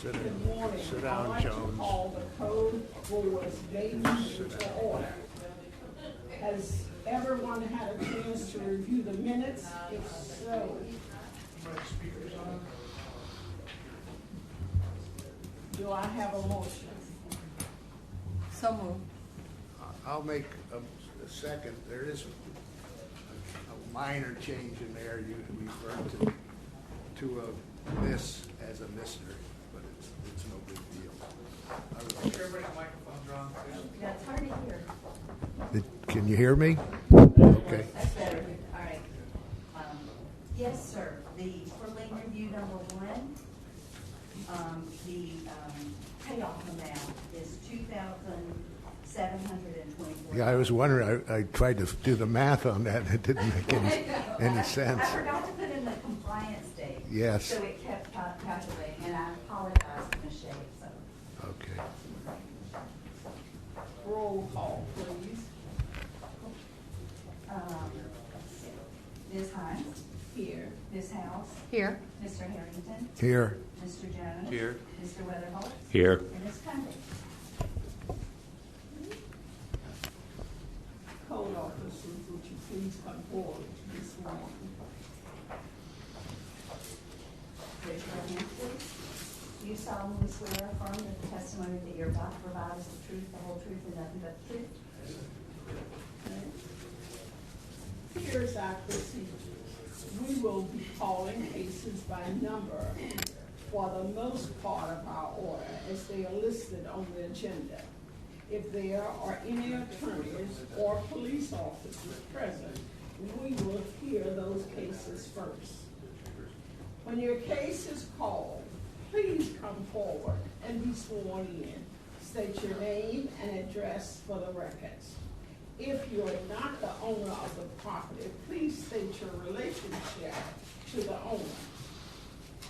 Good morning. Sit I'd down, like to Jones. call the code board's day meeting to order. Has everyone had a chance to review the minutes? If so, do I have a motion? So moved. I'll make a second. There is a minor change in there. You referred to a miss as a mister, but it's no big deal. Everybody's microphones are on, please. Yeah, it's hard to hear. Can you hear me? Okay. That's better. All right. Yes, sir. The quarterly review number one, the payoff amount is $2,724. Yeah, I was wondering. I tried to do the math on that, and it didn't make any sense. I forgot to put in the compliance date. Yes. So it kept calculating, and I apologize for the shade. So. Okay. Roll call, please. Ms. Hines. Here. Ms. House. Here. Mr. Harrington. Here. Mr. Jones. Here. Mr. Weatherholt. Here. And Ms. Cundy. Code officers, would you please come forward to be sworn? Raise your hand, please. Do you solemnly swear or affirm that the testimony that you're about to provide is the truth, the whole truth, and nothing but the truth? Here's our procedures. We will be calling cases by number for the most part of our order as they are listed on the agenda. If there are any attorneys or police officers present, we will hear those cases first. When your case is called, please come forward and be sworn in. State your name and address for the records. If you are not the owner of the property, please state your relationship to the owner.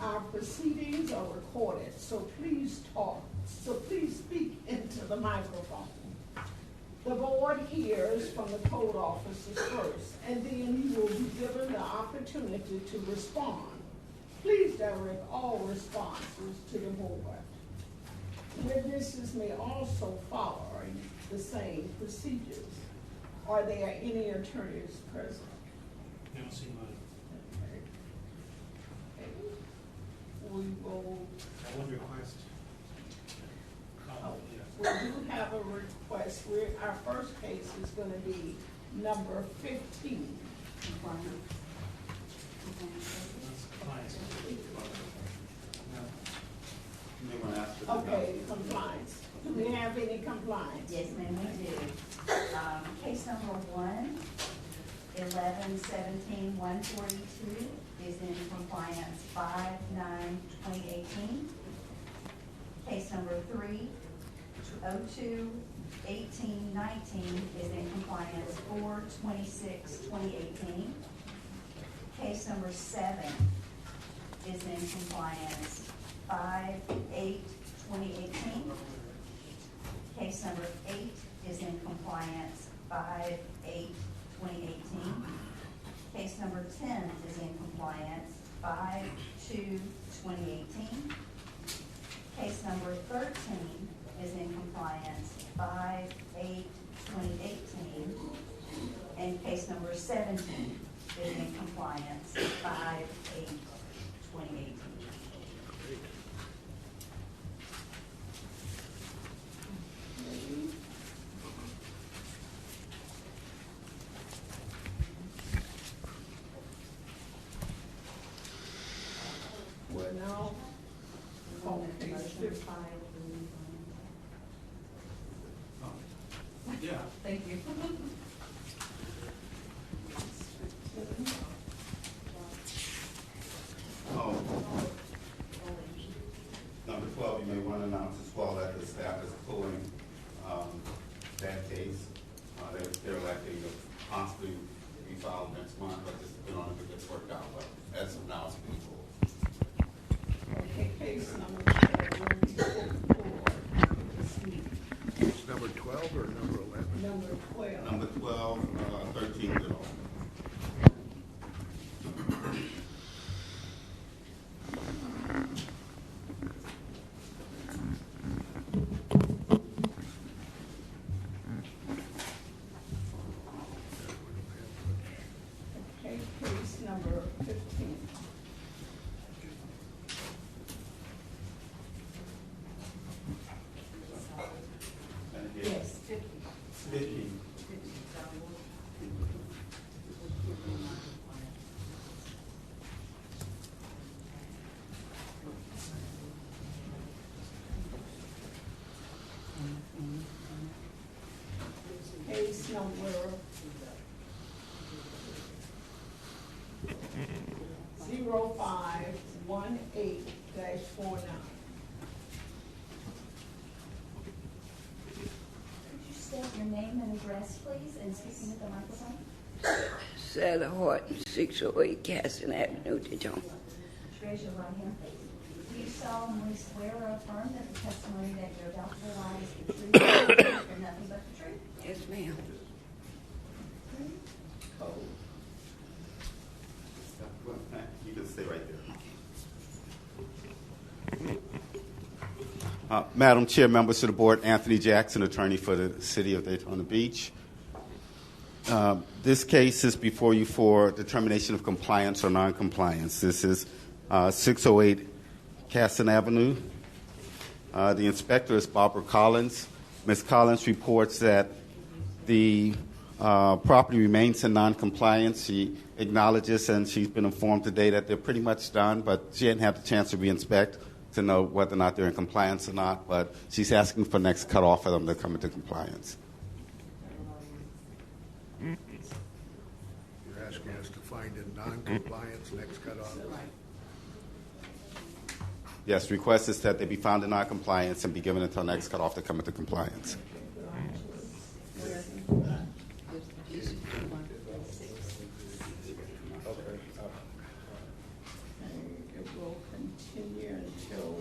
Our proceedings are recorded, so please talk. So please speak into the microphone. The board hears from the code officers first, and then you will be given the opportunity to respond. Please direct all responses to the board. Witnesses may also follow the same procedures. Are there any attorneys present? I don't see mine. Okay. We will, I would request. we do have a request. Our first case is going to be number 15. Compliance. Okay, compliance. Do we have any compliance? Yes, ma'am, we do. Case number 11-17-142 is in compliance 5/9/2018. Case number 3-02-18-19 is in compliance 4/26/2018. Case number 7 is in compliance 5/8/2018. Case number 8 is in compliance 5/8/2018. Case number 10 is in compliance 5/2/2018. Case number 13 is in compliance 5/8/2018. And case number 17 is in compliance 5/8/2018. We're now on case 15. Yeah. Thank you. Number 12, you may want to announce as well that the staff is pulling that case. They're electing to possibly be filed next month, but just depending on if it gets worked out. But as of now, it's being pulled. Okay, case number 12. It's number 12 or number 11? Number 12. Number 12, 13 Goodall. case number 0518-49. Could you state your name and address, please, and speaking at the microphone? Sally Horton, 608 Casson Avenue, Dijon. Raise your right hand, please. Do you solemnly swear or affirm that the testimony that you're about to provide is the truth and nothing but the truth? Yes, ma'am. Code. You can stay right there. Madam Chair, members of the board, Anthony Jackson, attorney for the City of Daytona Beach. This case is before you for determination of compliance or noncompliance. This is 608 Casson Avenue. The inspector is Barbara Collins. Ms. Collins reports that the property remains in noncompliance. She acknowledges and she's been informed today that they're pretty much done, but she hadn't had the chance to re-inspect to know whether or not they're in compliance or not, but she's asking for next cutoff for them to come into compliance. You're asking us to find in non-compliance next cutoff? Yes, request is that they be found in noncompliance and be given until next cutoff to come into compliance. It will continue until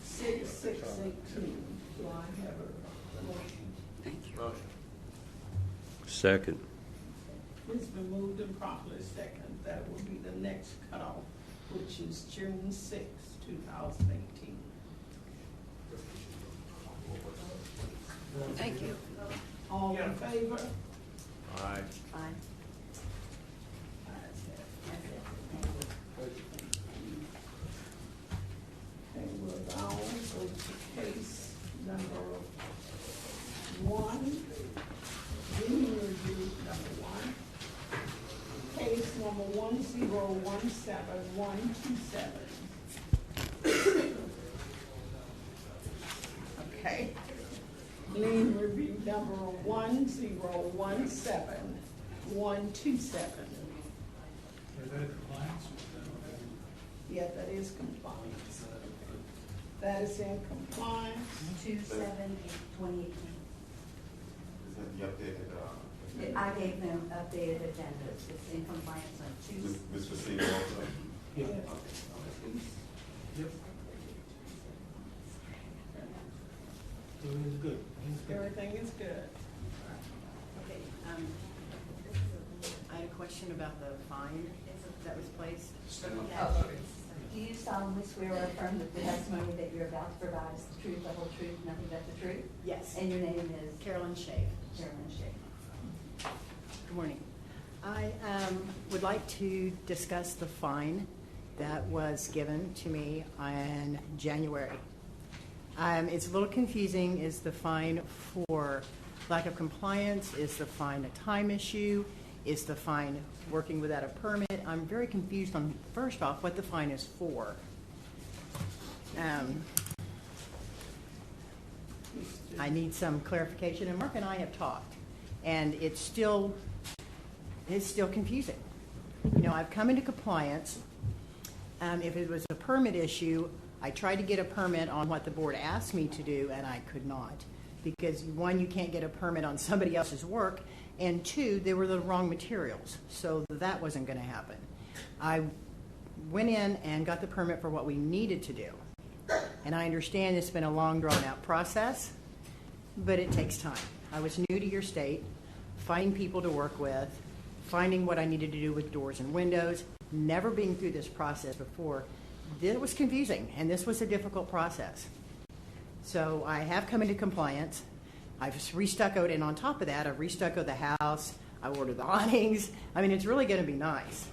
6/6/18. Do I have a motion? Thank you. Second. It's been moved and properly second. That will be the next cutoff, which is June 6, 2018. Thank you. All in favor? Aye. Fine. Ayes have it. That's it. Okay, we'll now go to case number 1, Dean review number 1. Case number 1017127. Okay. Lien review number 1017127. Is that in compliance? Yeah, that is compliance. That is in compliance. 2/7/2018. Is that the updated, I gave them updated agendas. It's in compliance on Tuesday. Mr. Senior also? Yeah. Yes. Yep. Everything's good. Everything's good. Everything is good. Okay, I had a question about the fine that was placed. Do you solemnly swear or affirm that the testimony that you're about to provide is the truth, the whole truth, nothing but the truth? Yes. And your name is? Carolyn Shave. Carolyn Shea. Good morning. I would like to discuss the fine that was given to me in January. It's a little confusing. Is the fine for lack of compliance? Is the fine a time issue? Is the fine working without a permit? I'm very confused on, first off, what the fine is for. I need some clarification, and Mark and I have talked, and it's still confusing. You know, I've come into compliance. If it was a permit issue, I tried to get a permit on what the board asked me to do, and I could not. Because one, you can't get a permit on somebody else's work, and two, they were the wrong materials, so that wasn't going to happen. I went in and got the permit for what we needed to do. And I understand it's been a long, drawn-out process, but it takes time. I was new to your state, finding people to work with, finding what I needed to do with doors and windows, never being through this process before. It was confusing, and this was a difficult process. So I have come into compliance. I've restuccoed, and on top of that, I've restuccoed the house. I ordered the awnings. I mean, it's really going to be nice.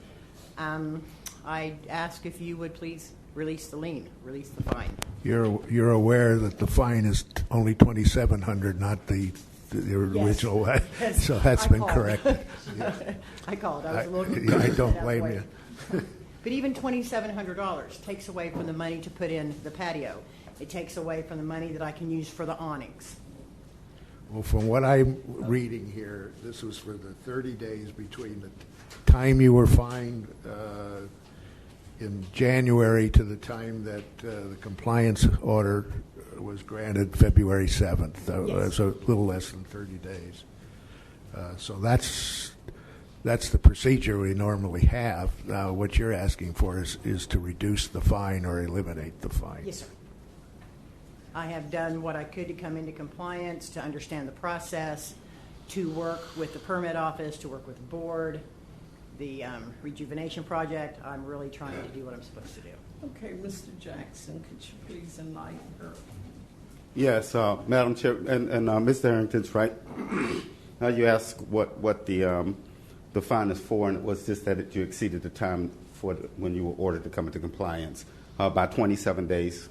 I ask if you would please release the lien, release the fine. You're aware that the fine is only $2,700, not the original. Yes. So that's I been called. corrected. I called. I was a little I confused don't at that blame point. you. But even $2,700 takes away from the money to put in the patio. It takes away from the money that I can use for the awnings. Well, from what I'm reading here, this was for the 30 days between the time you were fined in January to the time that the compliance order was granted February 7th. Yes. So a little less than 30 days. So that's the procedure we normally have. Now, what you're asking for is to reduce the fine or eliminate the fine. Yes, sir. I have done what I could to come into compliance, to understand the process, to work with the permit office, to work with the board, the rejuvenation project. I'm really trying to do what I'm supposed to do. Okay, Mr. Jackson, could you please enlighten her? Yes, Madam Chair, and Mr. Harrington's right. Now you asked what the fine is for, and it was just that you exceeded the time when you were ordered to come into compliance by 27 days.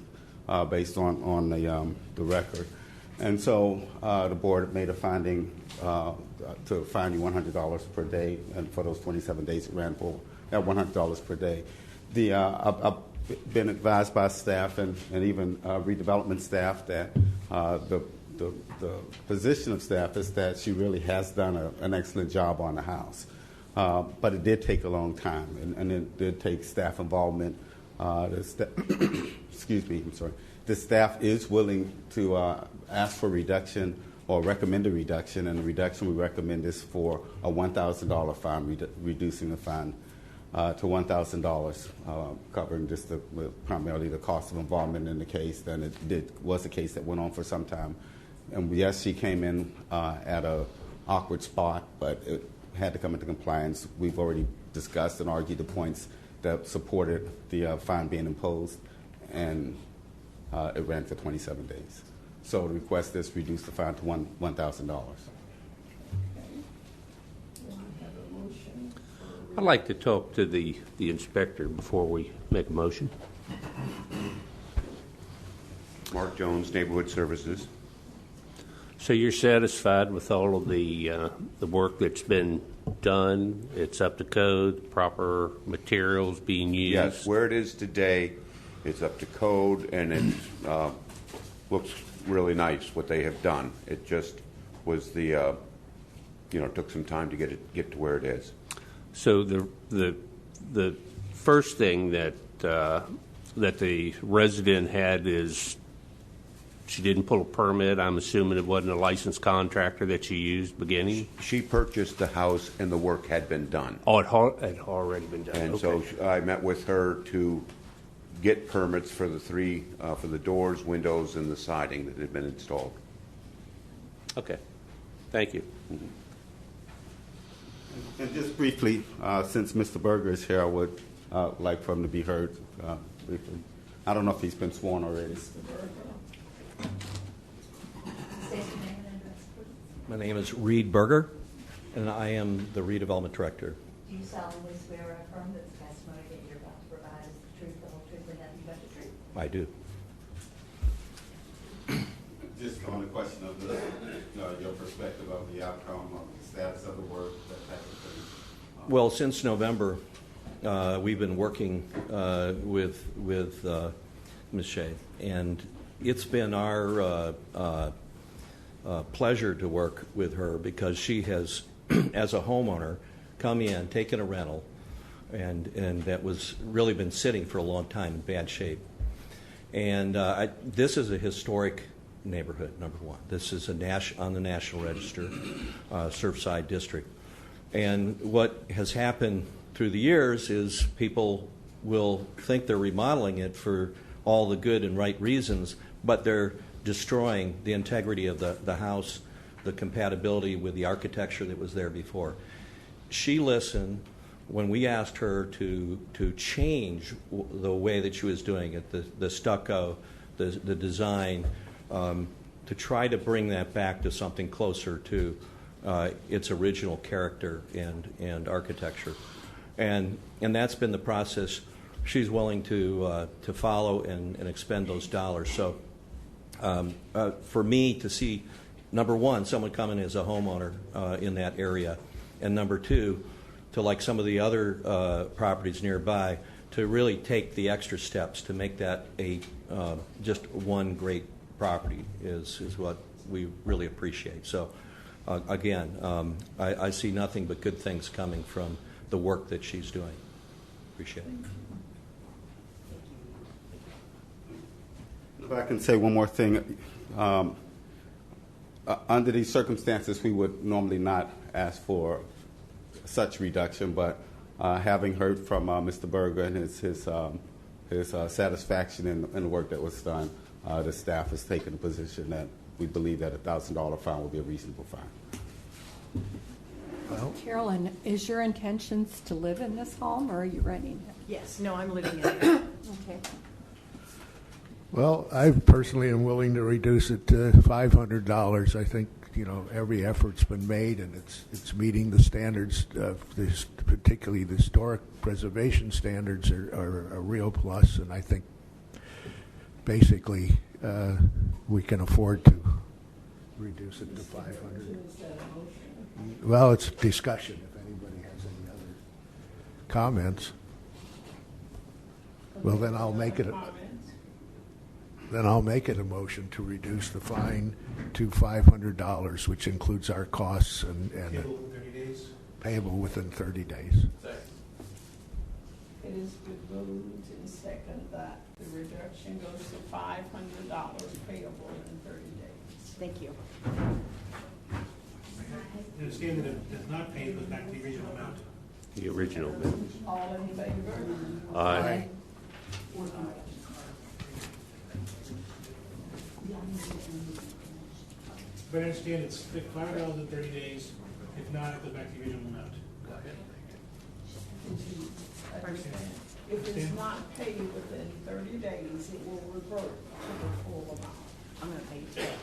Based on the record. And so the board made a finding to fine you $100 per day, and for those 27 days it ran for at $100 per day. I've been advised by staff and even redevelopment staff that the position of staff is that she really has done an excellent job on the house. But it did take a long time, and it did take staff involvement. Excuse me, I'm sorry. The staff is willing to ask for reduction or recommend a reduction, and the reduction we recommend is for a $1,000 fine, reducing the fine to $1,000, covering just primarily the cost of involvement in the case. Then was a case that went on for some time. And yes, she came in at an awkward spot, but it had to come into compliance. We've already discussed and argued the points that supported the fine being imposed, and it ran for 27 days. So the request is reduce the fine to $1,000. Okay. Do I have a motion? I'd like to talk to the inspector before we make a motion. Mark Jones, Neighborhood Services. So you're satisfied with all of the work that's been done? It's up to code, proper materials being used? Yes, where it is today, it's up to code, and it looks really nice what they have done. It just was took some time to get to where it is. So the first thing that the resident had is she didn't pull a permit. I'm assuming it wasn't a licensed contractor that she used beginning? She purchased the house, and the work had been done. Oh, it had already been done. And okay. so I met with her to get permits for the for the doors, windows, and the siding that had been installed. Okay. Thank you. Mm-hmm. And just briefly, since Mr. Berger is here, I would like for him to be heard briefly. I don't know if he's been sworn already. My name is Reed Berger, and I am the redevelopment director. Do you solemnly swear or affirm that the testimony that you're about to provide is the truth, the whole truth, and nothing but the truth? I do. Just on the question of your perspective of the outcome, of the status of the work, that type of thing. Well, since November, we've been working with Ms. Shea, and it's been our pleasure to work with her because she has, as a homeowner, come in, taken a rental, and that was really been sitting for a long time in bad shape. And this is a historic neighborhood, number one. This is on the National Register, Surfside District. And what has happened through the years is people will think they're remodeling it for all the good and right reasons, but they're destroying the integrity of the house, the compatibility with the architecture that was there before. She listened when we asked her to change the way that she was doing it, the stucco, the design, to try to bring that back to something closer to its original character and architecture. And that's been the process. She's willing to follow and expend those dollars. So for me to see, number one, someone coming as a homeowner in that area, and number two, to like some of the other properties nearby, to really take the extra steps to make that a just one great property is what we really appreciate. So, again, I see nothing but good things coming from the work that she's doing. Appreciate it. If I can say one more thing. Under these circumstances, we would normally not ask for such reduction, but having heard from Mr. Berger and his satisfaction in the work that was done, the staff has taken a position that we believe that a $1,000 fine will be a reasonable fine. Well, Carolyn, is your intentions to live in this home, or are you renting it? Yes, no, I'm living in it. Okay. well, I personally am willing to reduce it to $500. I think, every effort's been made, and it's meeting the standards of this, particularly the historic preservation standards are a real plus, and I think basically we can afford to reduce it to $500. Well, it's discussion. If anybody has any other comments, well, then I'll make it. Then I'll make it a motion to reduce the fine to $500, which includes our costs and Payable in 30 days. payable within 30 days. It is been moved and second that the reduction goes to $500 payable in 30 days. Thank you. Understand that if it's not paid, it goes back to the original amount. The original bid. All in favor? Aye. But I understand it's $5 in 30 days. If not, it goes back to the original amount. Understand? If it's not paid within 30 days, it will revert to the full amount. I'm going to pay you today.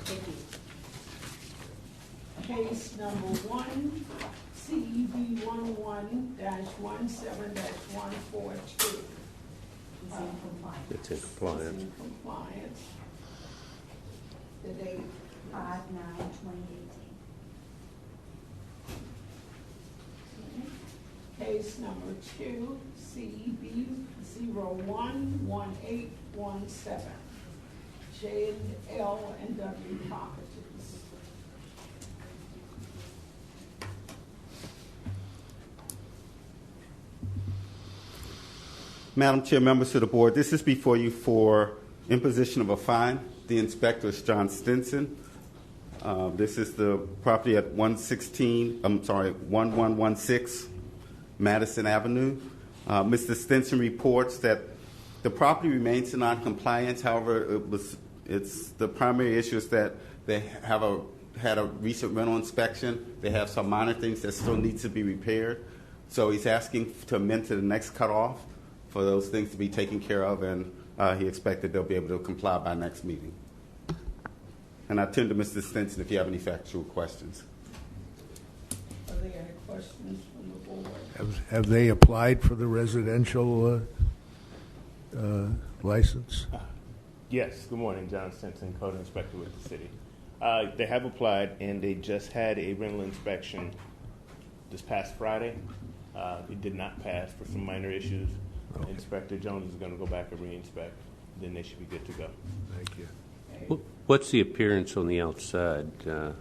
Thank you. Case number 1, CEB 11-17-142. He's in compliance. It's in compliance. In compliance. The date, 5/9/2018. case number 2, CEB 01-1817, J&L&W Properties. Madam Chair, members of the board, this is before you for imposition of a fine. The inspector is John Stinson. This is the property at 1116 Madison Avenue. Mr. Stinson reports that the property remains in non-compliance. However, the primary issue is that they had a recent rental inspection. They have some minor things that still need to be repaired. So he's asking to amend to the next cutoff for those things to be taken care of, and he expected they'll be able to comply by next meeting. And I turn to Mr. Stinson if you have any factual questions. Are there any questions from the board? Have they applied for the residential license? Yes, good morning, John Stinson, Code Inspector with the city. They have applied, and they just had a rental inspection this past Friday. It did not pass for some minor issues. Okay. Inspector Jones is going to go back and re-inspect. Then they should be good to go. Thank you. What's the appearance on the outside? The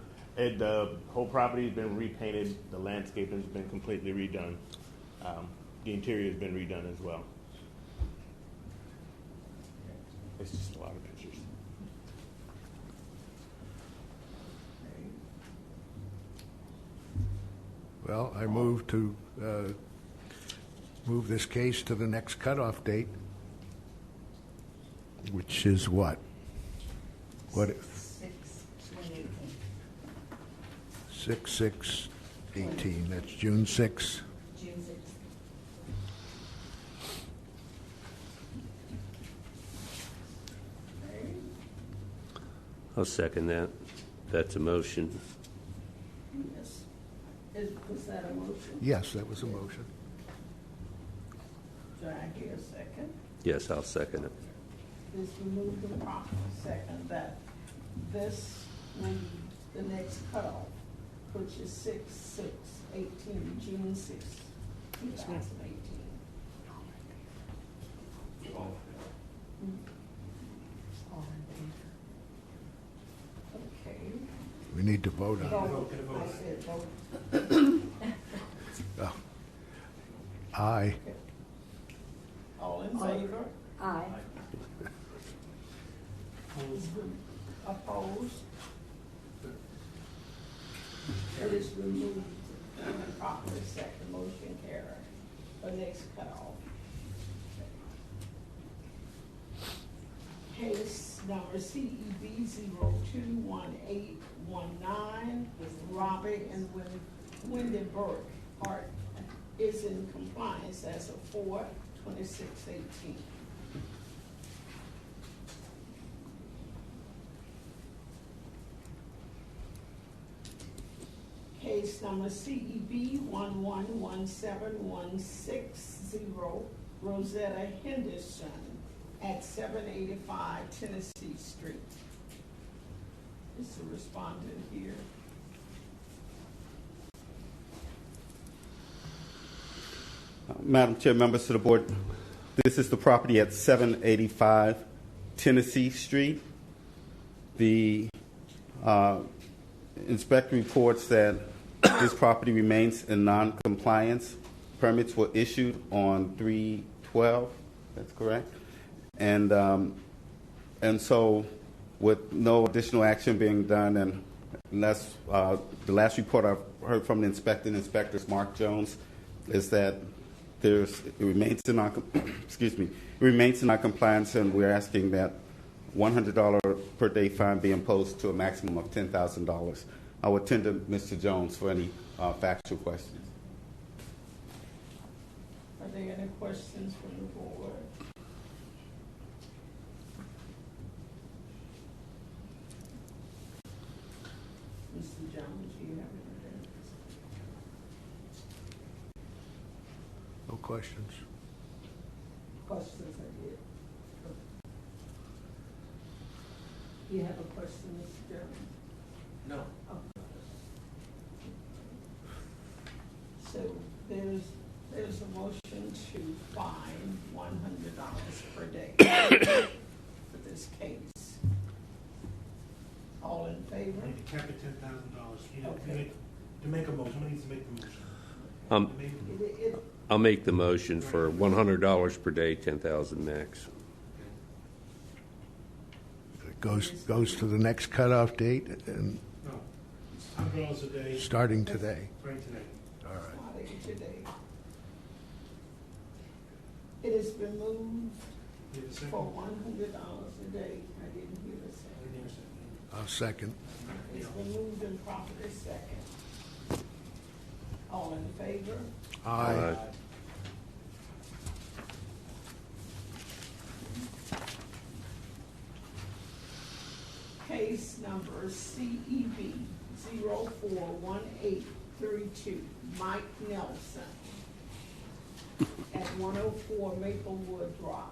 whole property has been repainted. The landscaping has been completely redone. The interior has been redone as well. It's just a lot of pictures. Well, I move to move this case to the next cutoff date, which is what? What? 6/6/18. That's June 6th. June 6th. I'll second that. That's a motion. Yes. Was that a motion? Yes, that was a motion. Do I hear a second? Yes, I'll second it. It's been moved and properly second that this will be the next cutoff, which is 6/6/18, June 6th, 2018. Okay. We need to vote on Vote. Can I vote? I said vote. it. Aye. All in favor? Aye. Opposed? It is removed and properly second, motion carried. The next cutoff. Case number CEB 021819, Robert and Wendy Burke Hart is in compliance as of 4/26/18. Case number CEB 11171660, Rosetta Henderson at 785 Tennessee Street. Is the respondent here? Madam Chair, members of the board, this is the property at 785 Tennessee Street. The inspector reports that this property remains in non-compliance. Permits were issued on 3/12, that's correct. And so with no additional action being done, and unless the last report I've heard from the inspector, Mark Jones, is that it remains in non-compliance, and we're asking that $100 per day fine be imposed to a maximum of $10,000. I will attend to Mr. Jones for any factual questions. Are there any questions from the board? Mr. Jones, do you have anything? No questions. Questions I did. You have a question, Mr. Jones? No. Okay. So there's a motion to fine $100 per day for this case. All in favor? I need to cap it $10,000. Okay. To make a motion, somebody needs to make the motion. I'll make the motion for $100 per day, 10,000 max. It goes to the next cutoff date and No. $100 a day. starting today. Right today. All right. Starting today. It has been moved Need a second? for $100 a day. I didn't hear the I second. didn't hear a second. I'll second. It's been moved and properly second. All in favor? Aye. Case number CEB 041832, Mike Nelson at 104 Maplewood Drive.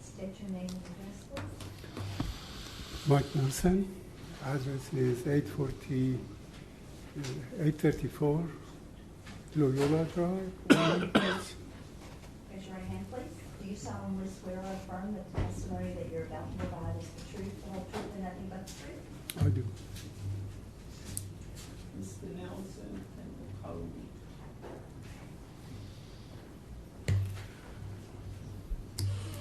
State your name and address, please. Mike Nelson, address is 834 Loyola Drive. Raise your right hand, please. Do you solemnly swear or affirm that the testimony that you're about to provide is the truth, the whole truth, and nothing but the truth? I do. Mr. Nelson and the code.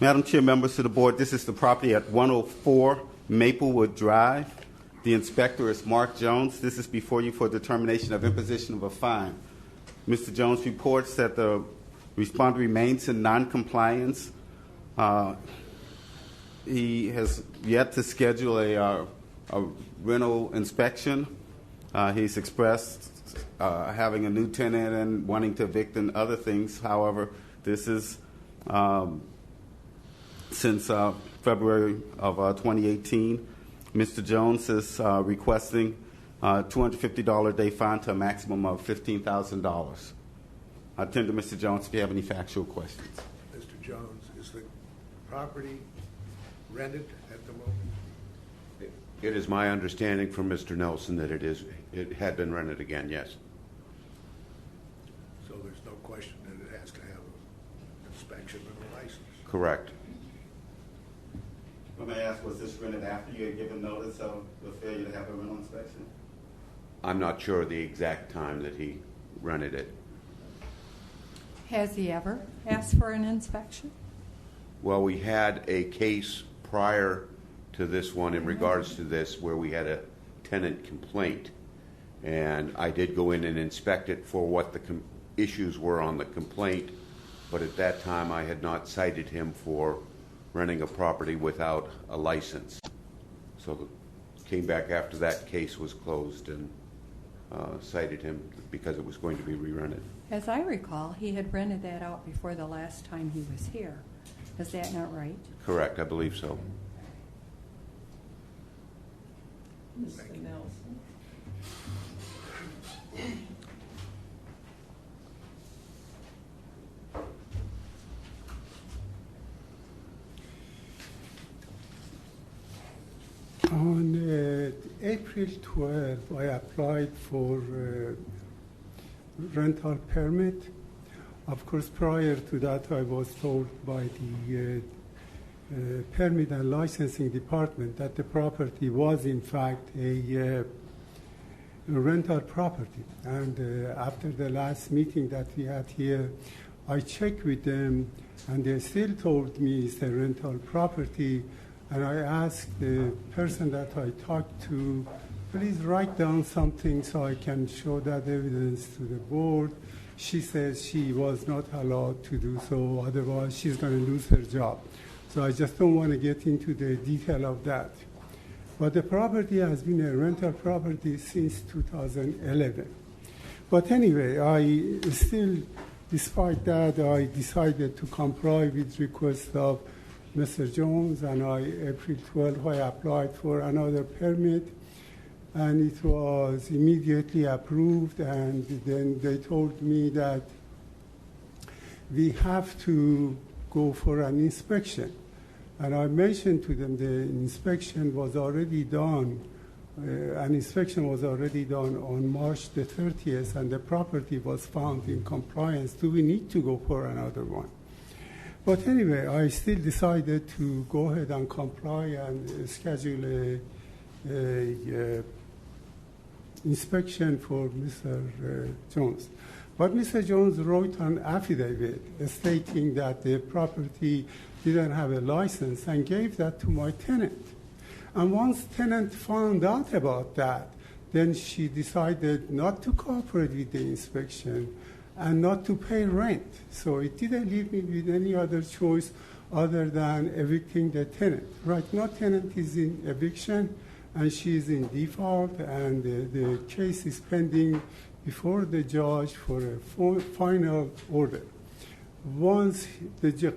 Madam Chair, members of the board, this is the property at 104 Maplewood Drive. The inspector is Mark Jones. This is before you for determination of imposition of a fine. Mr. Jones reports that the respondent remains in noncompliance. He has yet to schedule a rental inspection. He's expressed having a new tenant and wanting to evict and other things. However, this is since February of 2018. Mr. Jones is requesting a $250 a day fine to a maximum of $15,000. I attend to Mr. Jones if you have any factual questions. Mr. Jones, is the property rented at the moment? It is my understanding from Mr. Nelson that it had been rented again, yes. So there's no question that it has to have an inspection and a license. Correct. Let me ask, was this rented after you had given notice of the failure to have a rental inspection? I'm not sure the exact time that he rented it. Has he ever asked for an inspection? Well, we had a case prior to this one in regards to this where we had a tenant complaint. And I did go in and inspect it for what the issues were on the complaint. But at that time, I had not cited him for renting a property without a license. So came back after that case was closed and cited him because it was going to be re-rented. As I recall, he had rented that out before the last time he was here. Is that not right? Correct, I believe so. Mr. Nelson? On April 12, I applied for rental permit. Of course, prior to that, I was told by the permit and licensing department that the property was, in fact, a rental property. And after the last meeting that we had here, I checked with them, and they still told me it's a rental property. And I asked the person that I talked to, please write down something so I can show that evidence to the board. She says she was not allowed to do so, otherwise she's going to lose her job. So I just don't want to get into the detail of that. But the property has been a rental property since 2011. But anyway, I still, despite that, I decided to comply with request of Mr. Jones, and April 12, I applied for another permit, and it was immediately approved, and then they told me that we have to go for an inspection. And I mentioned to them the inspection was already done, an inspection was already done on March the 30th, and the property was found in compliance. Do we need to go for another one? But anyway, I still decided to go ahead and comply and schedule a inspection for Mr. Jones. But Mr. Jones wrote an affidavit stating that the property didn't have a license and gave that to my tenant. And once tenant found out about that, then she decided not to cooperate with the inspection and not to pay rent. So it didn't leave me with any other choice other than evicting the tenant. Right now, tenant is in eviction, and she is in default, and the case is pending before the judge for a final order. Once the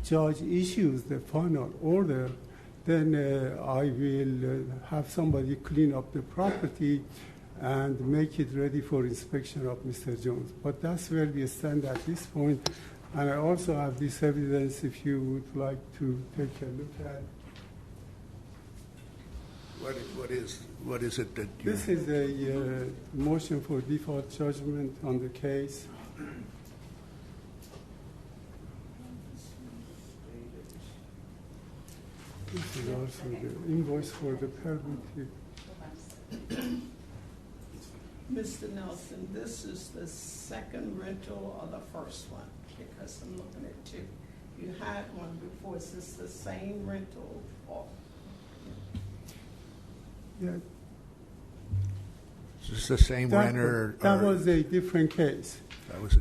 judge issues the final order, then I will have somebody clean up the property and make it ready for inspection of Mr. Jones. But that's where we stand at this point. And I also have this evidence if you would like to take a look at. What is it that you... This is a motion for default judgment on the case. This is also the invoice for the permit. Mr. Nelson, this is the second rental or the first one? Because I'm looking at two. You had one before. Is this the same rental or? Yeah. Is this the same renter? That was a different case.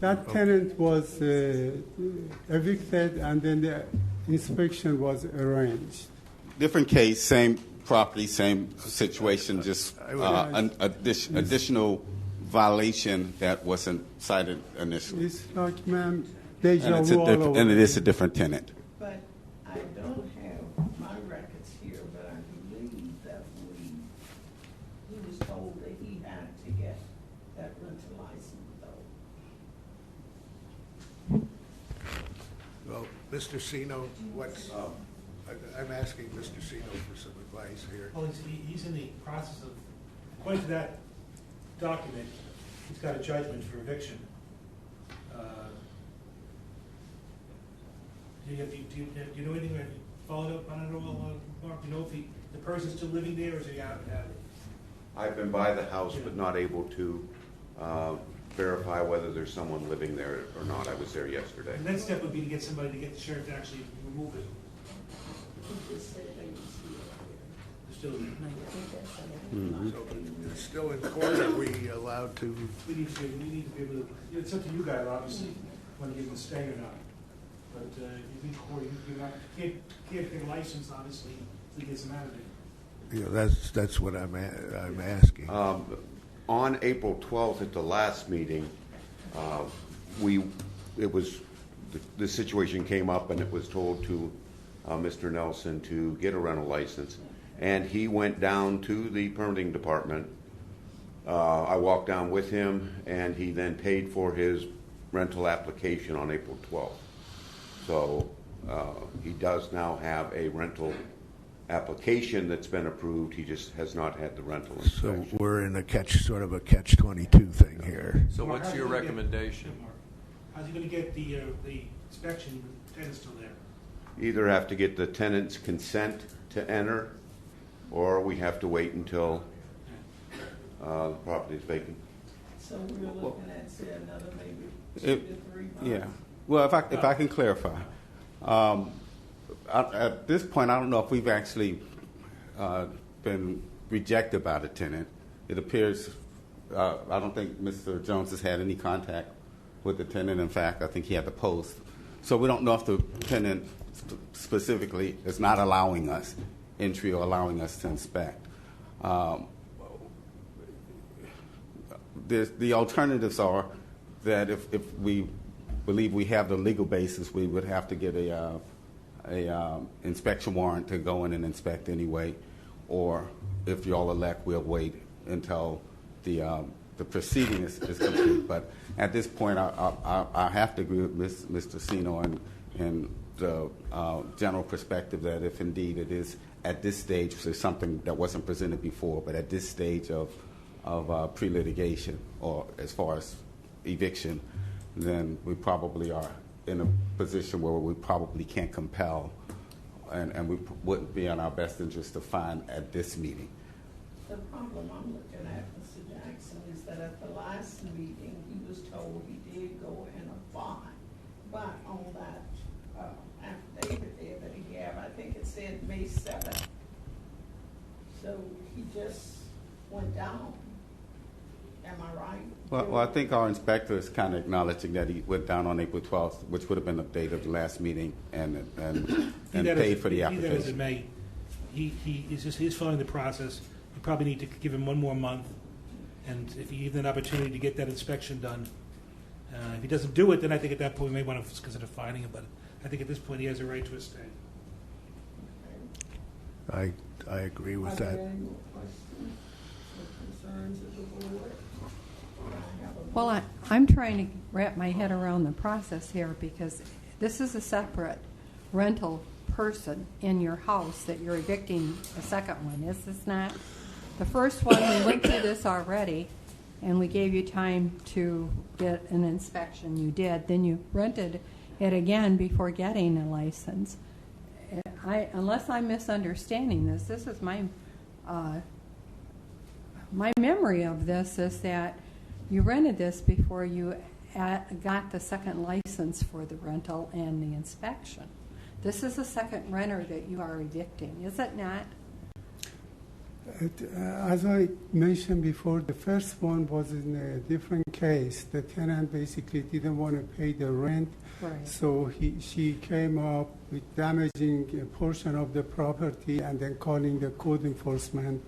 That tenant was evicted, and then the inspection was arranged. Different case, same property, same situation, just an additional violation that wasn't cited initially. It's like, ma'am, deja And vu all over. it is a different tenant. But I don't have my records here, but I believe that he was told that he had to get that rental license though. Well, Mr. Sino, what's... I'm asking Mr. Sino for some advice here. Well, he's in the process of, according to that document, he's got a judgment for eviction. Do you know anything? Have you followed up on it all, Mark? Do you know if the person's still living there, or is he out of it? I've been by the house, but not able to verify whether there's someone living there or not. I was there yesterday. The next step would be to get somebody to get the sheriff to actually remove it. Still in So it's still in court. Are we allowed to? We need to be able to. It's up to you guys, obviously, want to give them a stay or not. But if you in court, you can't get a license, obviously, to get some out of it. Yeah, that's what I'm asking. On April 12th at the last meeting, the situation came up and it was told to Mr. Nelson to get a rental license, and he went down to the permitting department. I walked down with him, and he then paid for his rental application on April 12th. So he does now have a rental application that's been approved. He just has not had the rental inspection. So we're in a catch-22 thing here. So what's your recommendation? How's he going to get the inspection? The tenant's still there. Either have to get the tenant's consent to enter, or we have to wait until the property is vacant. So we're looking at, say, another maybe 2 to 3 months? Yeah. Well, if I can clarify. At this point, I don't know if we've actually been rejected by the tenant. It appears, I don't think Mr. Jones has had any contact with the tenant. In fact, I think he had the post. So we don't know if the tenant specifically is not allowing us entry or allowing us to inspect. The alternatives are that if we believe we have the legal basis, we would have to get a inspection warrant to go in and inspect anyway, or if y'all elect, we'll wait until the proceeding is complete. But at this point, I have to agree with Mr. Sino and the general perspective that if indeed it is at this stage, so something that wasn't presented before, but at this stage of pre-litigation or as far as eviction, then we probably are in a position where we probably can't compel, and we wouldn't be in our best interest to find at this meeting. The problem I'm looking at, Mr. Jackson, is that at the last meeting, he was told he did go and apply, but on that affidavit there that he gave, I think it said May 7th. So he just went down. Am I right? Well, I think our inspector is kind of acknowledging that he went down on April 12th, which would have been the date of the last meeting, and paid for the application. As it may, he's following the process. You probably need to give him one more month, and if you give him an opportunity to get that inspection done. If he doesn't do it, then I think at that point we may want to consider fining him. But I think at this point he has a right to a stay. I agree with that. Are there any more questions or concerns of the board? Well, I'm trying to wrap my head around the process here, because this is a separate rental person in your house that you're evicting the second one, is this not? The first one, we went through this already, and we gave you time to get an inspection. You did. Then you rented it again before getting a license. Unless I'm misunderstanding this, this is my memory of this is that you rented this before you got the second license for the rental and the inspection. This is the second renter that you are evicting, is it not? As I mentioned before, the first one was in a different case. The tenant basically didn't want to pay the rent, right. So she came up with damaging a portion of the property and then calling the code enforcement.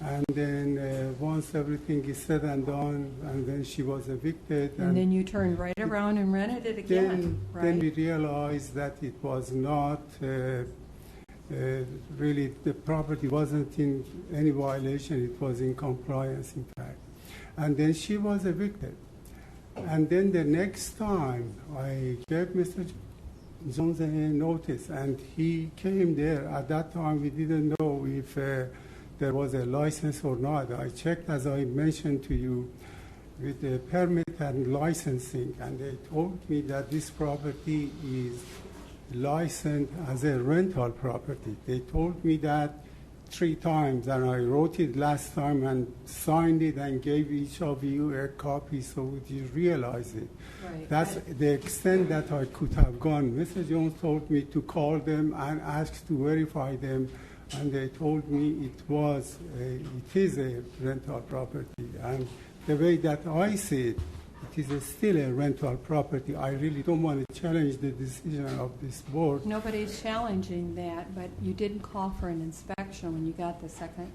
And then once everything is said and done, and then she was evicted. And then you turned right around and rented it again, right? Then we realized that it was not really, the property wasn't in any violation, it was in compliance, in fact. And then she was evicted. And then the next time I gave Mr. Jones a notice, and he came there. At that time, we didn't know if there was a license or not. I checked, as I mentioned to you, with the permit and licensing, and they told me that this property is licensed as a rental property. They told me that 3 times, and I wrote it last time and signed it and gave each of you a copy so you realize it. Right. That's the extent that I could have gone. Mr. Jones told me to call them and ask to verify them, and they told me it is a rental property. And the way that I see it, it is still a rental property. I really don't want to challenge the decision of this board. Nobody's challenging that, but you didn't call for an inspection when you got the second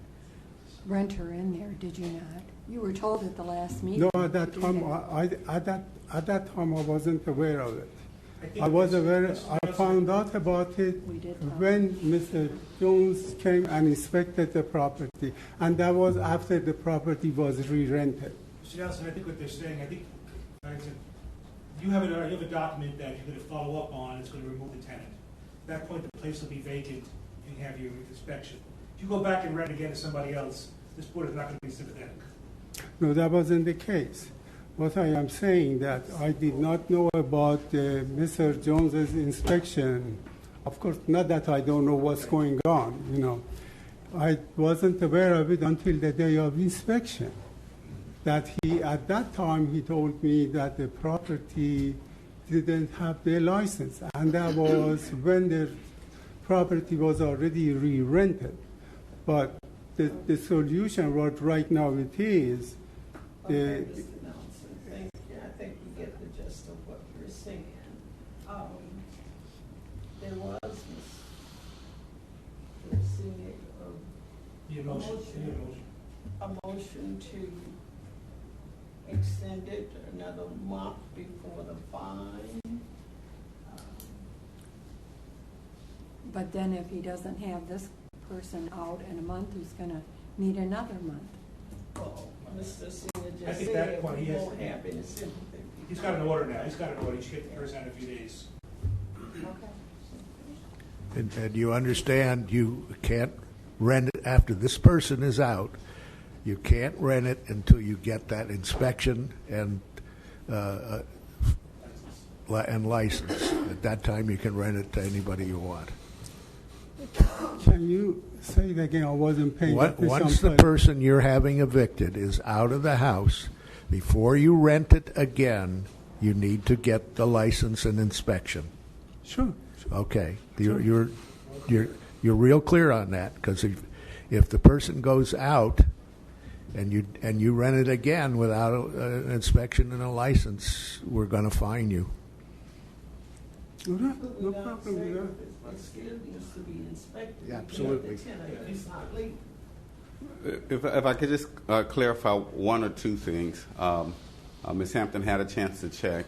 renter in there, did you not? You were told at the last meeting. No, at that time, at that time, I wasn't aware of it. I was aware. I found out about it when Mr. Jones came and inspected the property, and that was after the property was re-rented. Mr. Nelson, I think what they're saying, you have a document that you're going to follow up on. It's going to remove the tenant. At that point, the place will be vacant. You can have your inspection. If you go back and rent again to somebody else, this board is not going to be sympathetic. No, that wasn't the case. What I am saying that I did not know about Mr. Jones's inspection. Of course, not that I don't know what's going on. You know, I wasn't aware of it until the day of inspection. That at that time, he told me that the property didn't have the license, and that was when the property was already re-rented. But the solution, what right now it is, Okay, Mr. Nelson, thank you. I think we get the gist of what you're saying. There was a motion to extend it another month before the fine. But then if he doesn't have this person out in a month, he's going to need another month. Well, Mr. Senior I just think that said point we he has- won't have any sympathy. He's got an order now. He's got an order. He should get the person out in a few days. And you understand you can't rent it after this person is out. You can't rent it until you get that inspection and license. At that time, you can rent it to anybody you want. Can you say it again? I wasn't paying attention. Once the person you're having evicted is out of the house, before you rent it again, you need to get the license and inspection. Sure. Okay, you're real clear on that, because if the person goes out and you rent it again without an inspection and a license, we're going to fine you. No problem with that. It still needs to be inspected. Yeah, absolutely. The tenant is not legal. If I could just clarify one or two things. Ms. Hampton had a chance to check.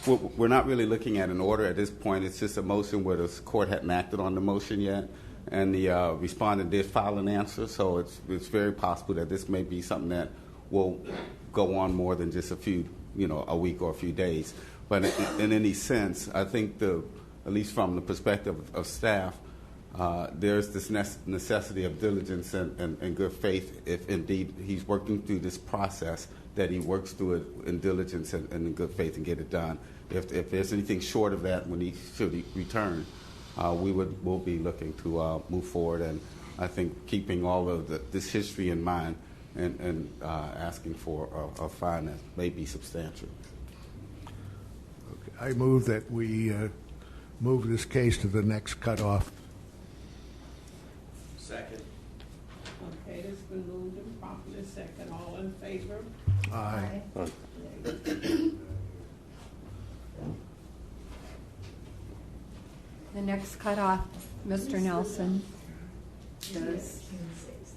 We're not really looking at an order at this point. It's just a motion where the court hadn't acted on the motion yet, and the respondent did file an answer. So it's very possible that this may be something that will go on more than just a week or a few days. But in any sense, I think at least from the perspective of staff, there's this necessity of diligence and good faith. If indeed he's working through this process, that he works through it in diligence and in good faith and get it done. If there's anything short of that when he should return, we'll be looking to move forward. And I think keeping all of this history in mind and asking for a fine that may be substantial. Okay, I move that we move this case to the next cutoff. Second. Okay, it's been moved and properly second. All in favor? Aye. The next cutoff, Mr. Nelson, is June 6th.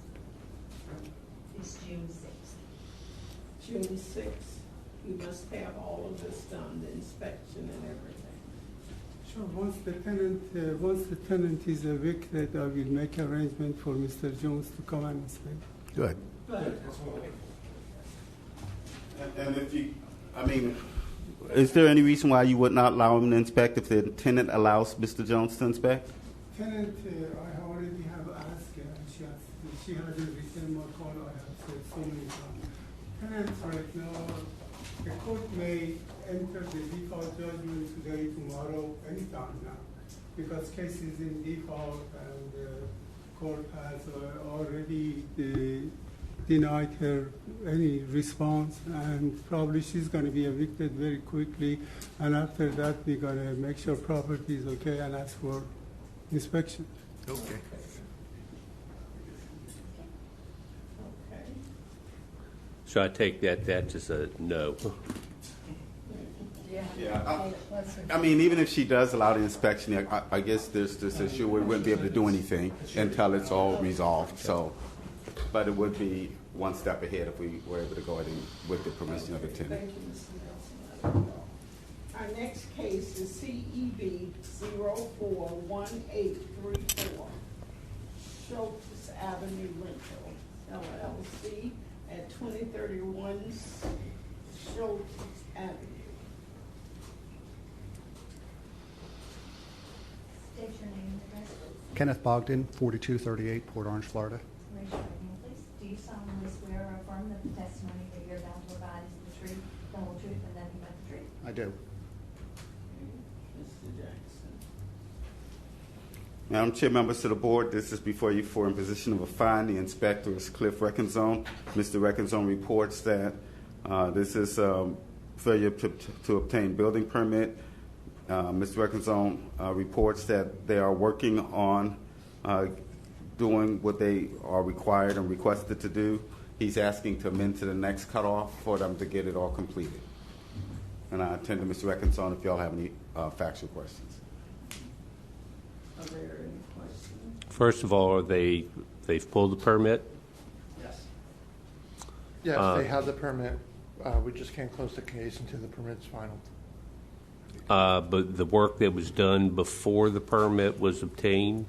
It's June 6th. June 6th. You must have all of this done, the inspection and everything. Sure. Once the tenant is evicted, I will make arrangement for Mr. Jones to come and inspect. Good. But And if you, Is there any reason why you would not allow him to inspect if the tenant allows Mr. Jones to inspect? Tenant, I already have asked her, she hasn't returned my call, I have said so many times. Tenants right now, the court may enter the default judgment today, tomorrow, anytime now, because case is in default and the court has already denied her any response, and probably she's going to be evicted very quickly, and after that we're going to make sure property is okay and ask for inspection. Okay. Okay. So I take that's just a no. Yeah, I mean, even if she does allow the inspection, I guess there's this issue we wouldn't be able to do anything until it's all resolved. So, but it would be one step ahead if we were able to go ahead and with the permission of the tenant. Thank you, Mr. Nelson. Our next case is CEB 041834, Schultz Avenue Rental, LLC, at 2031 Schultz Avenue. State your name and address. Kenneth Bogdan, 4238 Port Orange, Florida. Raise your right hand, please. Do you solemnly swear or affirm that the testimony that you're about to provide is the truth, the whole truth, and nothing but the truth? I do. Mr. Jackson. Madam Chair, members of the board, this is before you for imposition of a fine. The inspector is Cliff Reckenzone. Mr. Reckenzone reports that this is failure to obtain building permit. Mr. Reckenzone reports that they are working on doing what they are required and requested to do. He's asking to amend to the next cutoff for them to get it all completed. And I attend to Mr. Reckenzone if y'all have any factual questions. Are there any questions? First of all, they've pulled the permit. Yes. Yes, they have the permit. We just can't close the case until the permit's final. But the work that was done before the permit was obtained,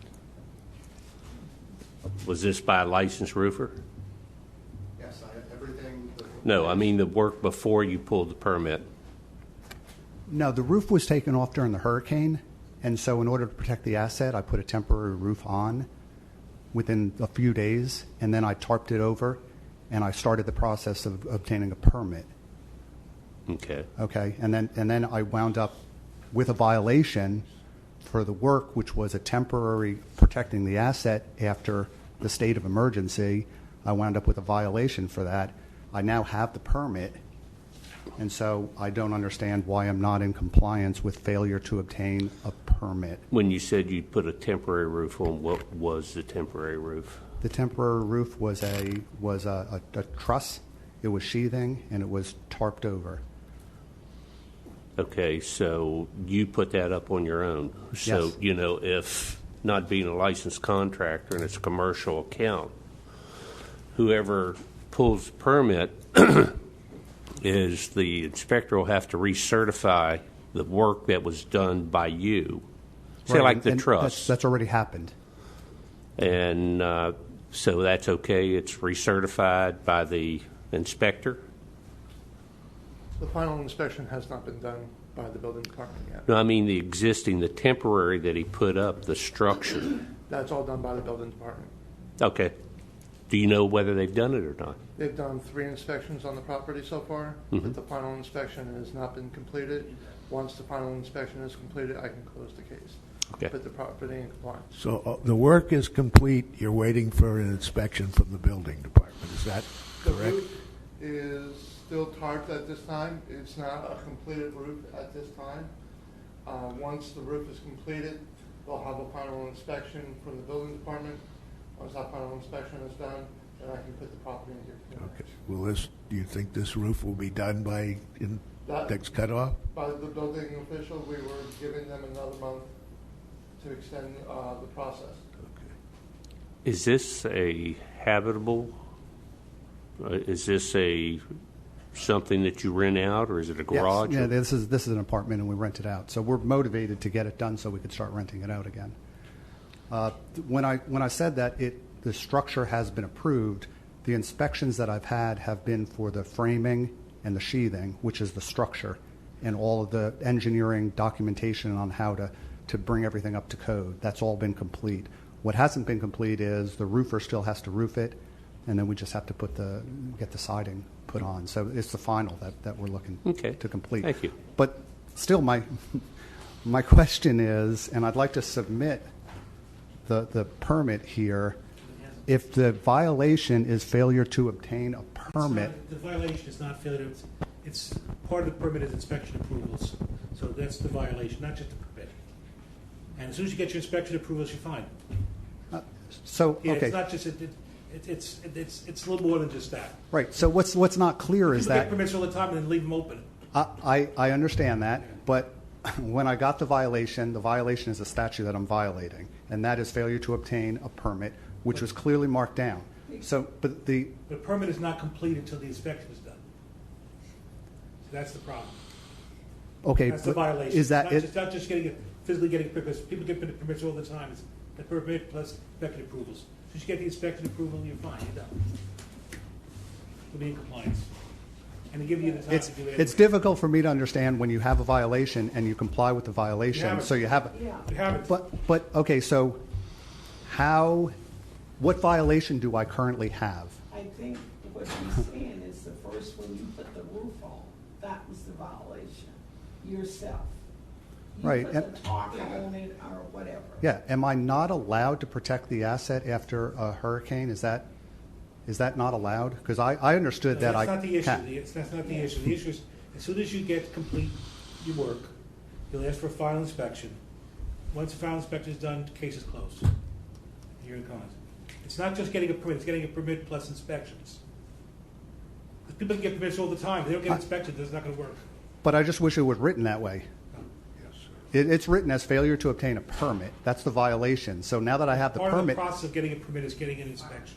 was this by a licensed roofer? Yes, everything. No, I mean the work before you pulled the permit. No, the roof was taken off during the hurricane, and so in order to protect the asset, I put a temporary roof on within a few days, and then I tarped it over, and I started the process of obtaining a permit. Okay. Okay, and then I wound up with a violation for the work, which was a temporary protecting the asset after the state of emergency. I wound up with a violation for that. I now have the permit, and so I don't understand why I'm not in compliance with failure to obtain a permit. When you said you put a temporary roof on, what was the temporary roof? The temporary roof was a truss. It was sheathing, and it was tarped over. Okay, so you put that up on your own. So, Yes. you know, if not being a licensed contractor and it's a commercial account, whoever pulls the permit is the inspector will have to recertify the work that was done by you. Say Right, like the and truss. That's already happened. And so that's okay. It's recertified by the inspector. The final inspection has not been done by the building department yet. No, I mean the temporary that he put up, the structure. That's all done by the building department. Okay. Do you know whether they've done it or not? They've done 3 inspections on the property so far, but the final inspection has not been completed. Once the final inspection is completed, I can close the case. Okay. Put the property in compliance. So the work is complete, you're waiting for an inspection from the building department, is that The correct? roof is still tarped at this time. It's not a completed roof at this time. Once the roof is completed, we'll have a final inspection from the building department. Once that final inspection is done, then I can put the property in here. Okay. Do you think this roof will be done by next cutoff? By the building official, we were giving them another month to extend the process. Is this a habitable? Is this something that you rent out, or is it a garage? Yes. Yeah, this is an apartment, and we rent it out. So we're motivated to get it done so we could start renting it out again. When I said that the structure has been approved, the inspections that I've had have been for the framing and the sheathing, which is the structure, and all of the engineering documentation on how to bring everything up to code. That's all been complete. What hasn't been complete is the roofer still has to roof it, and then we just have to get the siding put on. So it's the final that we're looking to complete. Thank you. But still, my question is, and I'd like to submit the permit here, if the violation is failure to obtain a permit. The violation is not failure. It's part of the permit is inspection approvals. So that's the violation, not just the permit. And as soon as you get your inspection approvals, you're fine. It's not just it's a little more than just that. Right. So what's not clear is People that get permits all the time and then leave them open. I understand that, but when I got the violation is a statute that I'm violating, and that is failure to obtain a permit, which was clearly marked down. So, but the permit is not complete until the inspection is done. So that's the problem. Okay, that's the violation. Is that it's not just physically getting permits. People get permits all the time. It's the permit plus inspection approvals. So you get the inspection approval, you're fine. You're done. You'll be in compliance. And they give you the time to do it. It's difficult for me to understand when you have a violation and you comply with the violation. So you have it. But okay, so what violation do I currently have? I think what you're saying is the first when you put the roof on, that was the violation. Yourself. You Right. put the tarp on it or whatever. Yeah. Am I not allowed to protect the asset after a hurricane? Is that not allowed? Because I understood that I That's not the issue. can't. That's not the issue. The issue is as soon as you get complete your work, you'll ask for a final inspection. Once the final inspection is done, the case is closed. You're in compliance. It's not just getting a permit. It's getting a permit plus inspections. Because people get permits all the time. They don't get inspected. It's not going to work. But I just wish it was written that way. It's written as failure to obtain a permit. That's the violation. So now that I have the Part permit, of the process of getting a permit is getting an inspection.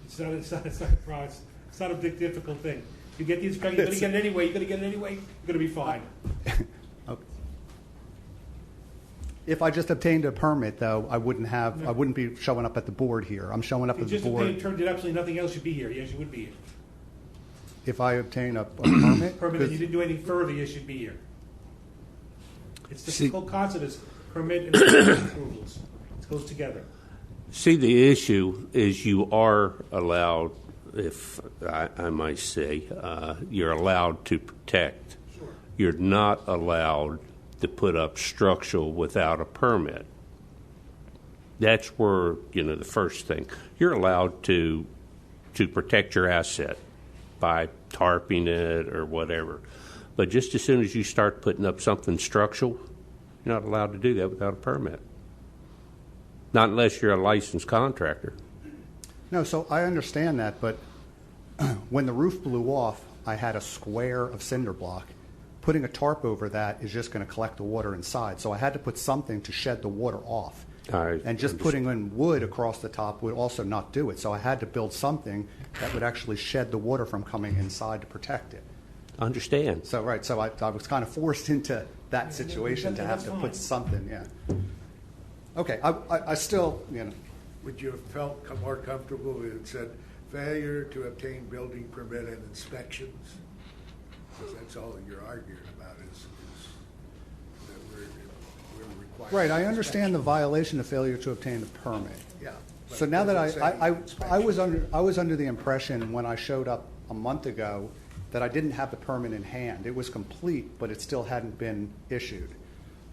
It's not a process. It's not a big difficult thing. You get the inspection. You're going to get it anyway. You're going to get it anyway. You're going to be fine. okay. If I just obtained a permit, though, I wouldn't be showing up at the board here. I'm showing up at the board. If you just did absolutely nothing else, you'd be here. Yes, you would be here. If I obtain a permit, and you didn't do anything further, yes, you'd be here. It's the whole concept is permit and approvals. It goes together. See, the issue is you are allowed, if I might say, you're allowed to protect. Sure. You're not allowed to put up structural without a permit. That's where, the first thing. You're allowed to protect your asset by tarping it or whatever. But just as soon as you start putting up something structural, you're not allowed to do that without a permit. Not unless you're a licensed contractor. No, so I understand that, but when the roof blew off, I had a square of cinder block. Putting a tarp over that is just going to collect the water inside. So I had to put something to shed the water off. And just putting in wood across the top would also not do it. So I had to build something that would actually shed the water from coming inside to protect it. Understand. So, right. So I was kind of forced into that situation to have to put something, yeah. Okay. I still, Would you have felt more comfortable if it said failure to obtain building permit and inspections? Because that's all you're arguing about is that we're required. Right. I understand the violation of failure to obtain a permit. Yeah. So now that I was under the impression when I showed up a month ago that I didn't have the permit in hand. It was complete, but it still hadn't been issued.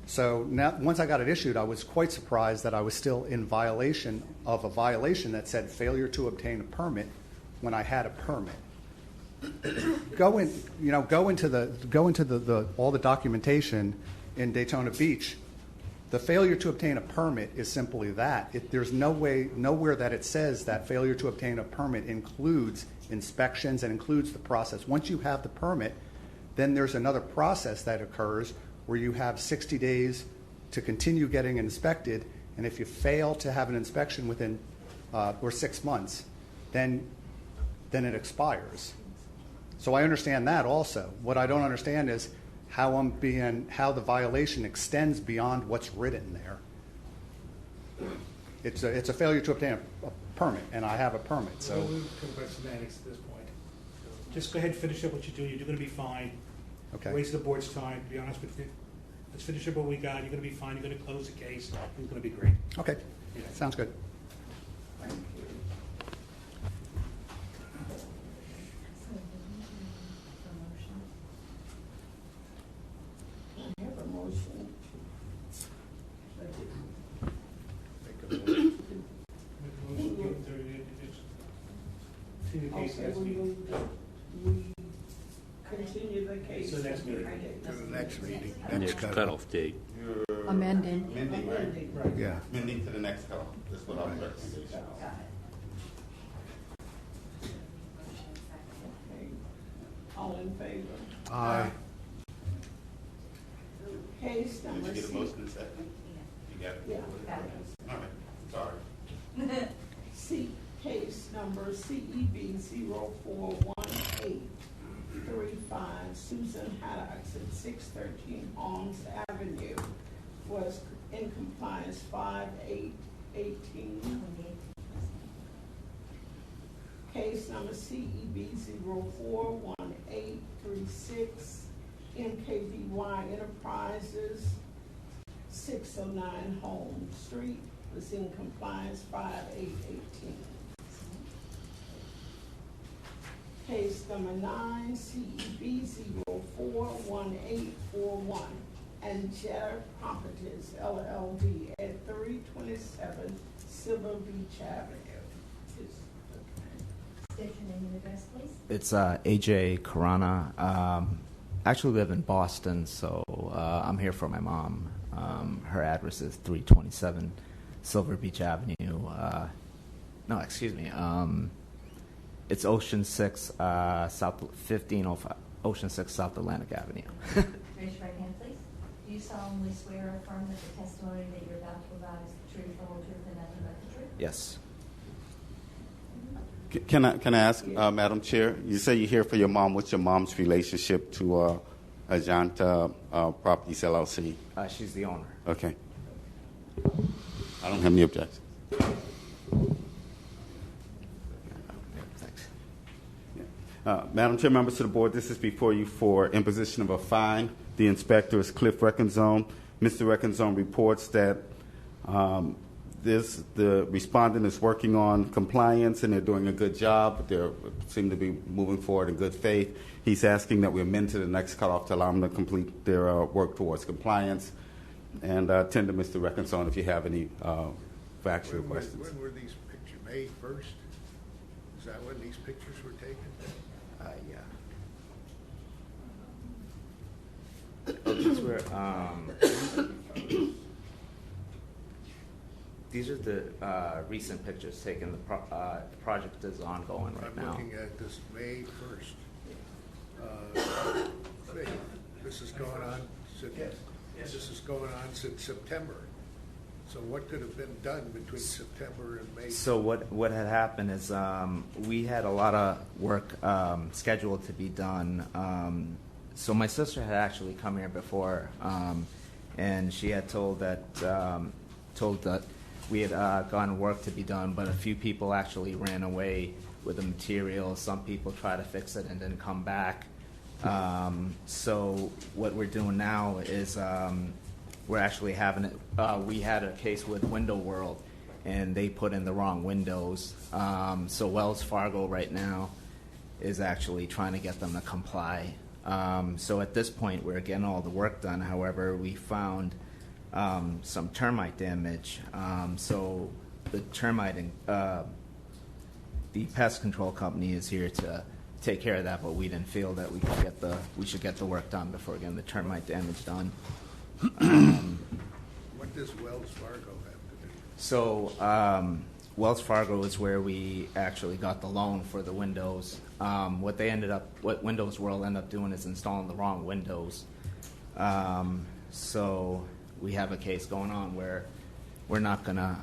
So now, once I got it issued, I was quite surprised that I was still in violation of a violation that said failure to obtain a permit when I had a permit. Go into all the documentation in Daytona Beach. The failure to obtain a permit is simply that. There's nowhere that it says that failure to obtain a permit includes inspections and includes the process. Once you have the permit, then there's another process that occurs where you have 60 days to continue getting inspected, and if you fail to have an inspection within or 6 months, then it expires. So I understand that also. What I don't understand is how the violation extends beyond what's written there. It's a failure to obtain a permit, and I have a permit. So we'll talk about semantics at this point. Just go ahead and finish up what you do. You're going to be fine. Okay. Waste the board's time, to be honest with you. Let's finish up what we got. You're going to be fine. You're going to close the case. It's going to be great. Okay, sounds good. I have a motion. Okay, we continue the case. So next meeting. To the next meeting, Next cutoff date. Amending. Amending, right? Yeah. Amending to the next cutoff. That's what our recommendation is. Okay. All in favor? Aye. Case Did number you get a C. motion in a second? You got it? Yeah. All right, sorry. Case number CEB 041835, Susan Haddocks at 613 Holmes Avenue was in compliance 5/8/18. Case number CEB 041836, MKBY Enterprises, 609 Holmes Street was in compliance 5/8/18. Case number 9, CEB 041841, Angetta Properties LLD at 327 Silver Beach Avenue. State your name and address, please. It's AJ Karana. Actually live in Boston, so I'm here for my mom. Her address is 327 Silver Beach Avenue. No, excuse me. It's Ocean 6, South 1505, Ocean 6 South Atlantic Avenue. Raise your right hand, please. Do you solemnly swear or affirm that the testimony that you're about to provide is the truth, the whole truth, and nothing but the truth? Yes. Can I ask, Madam Chair, you say you're here for your mom. What's your mom's relationship to Ajanta Properties LLC? She's the owner. Okay. I don't have any objections. Thanks. Madam Chair, members of the board, this is before you for imposition of a fine. The inspector is Cliff Reckenzone. Mr. Reckenzone reports that the respondent is working on compliance and they're doing a good job. They seem to be moving forward in good faith. He's asking that we amend to the next cutoff to allow them to complete their work towards compliance. And tend to Mr. Reckenzone if you have any factual questions. When were these pictures, May 1st? Is that when these pictures were taken? Yeah. These are the recent pictures taken. The project is ongoing right now. I'm looking at this May 1st. This is going on since September. So what could have been done between September and May? So what had happened is we had a lot of work scheduled to be done. So my sister had actually come here before, and she had told that we had gotten work to be done, but a few people actually ran away with the material. Some people tried to fix it and didn't come back. So what we're doing now is we're actually having it. We had a case with Window World, and they put in the wrong windows. So Wells Fargo right now is actually trying to get them to comply. So at this point, we're getting all the work done. However, we found some termite damage. So the the pest control company is here to take care of that, but we didn't feel that we should get the work done before getting the termite damage done. What does Wells Fargo have to do? So Wells Fargo is where we actually got the loan for the windows. What Windows World ended up doing is installing the wrong windows. So we have a case going on where we're not going to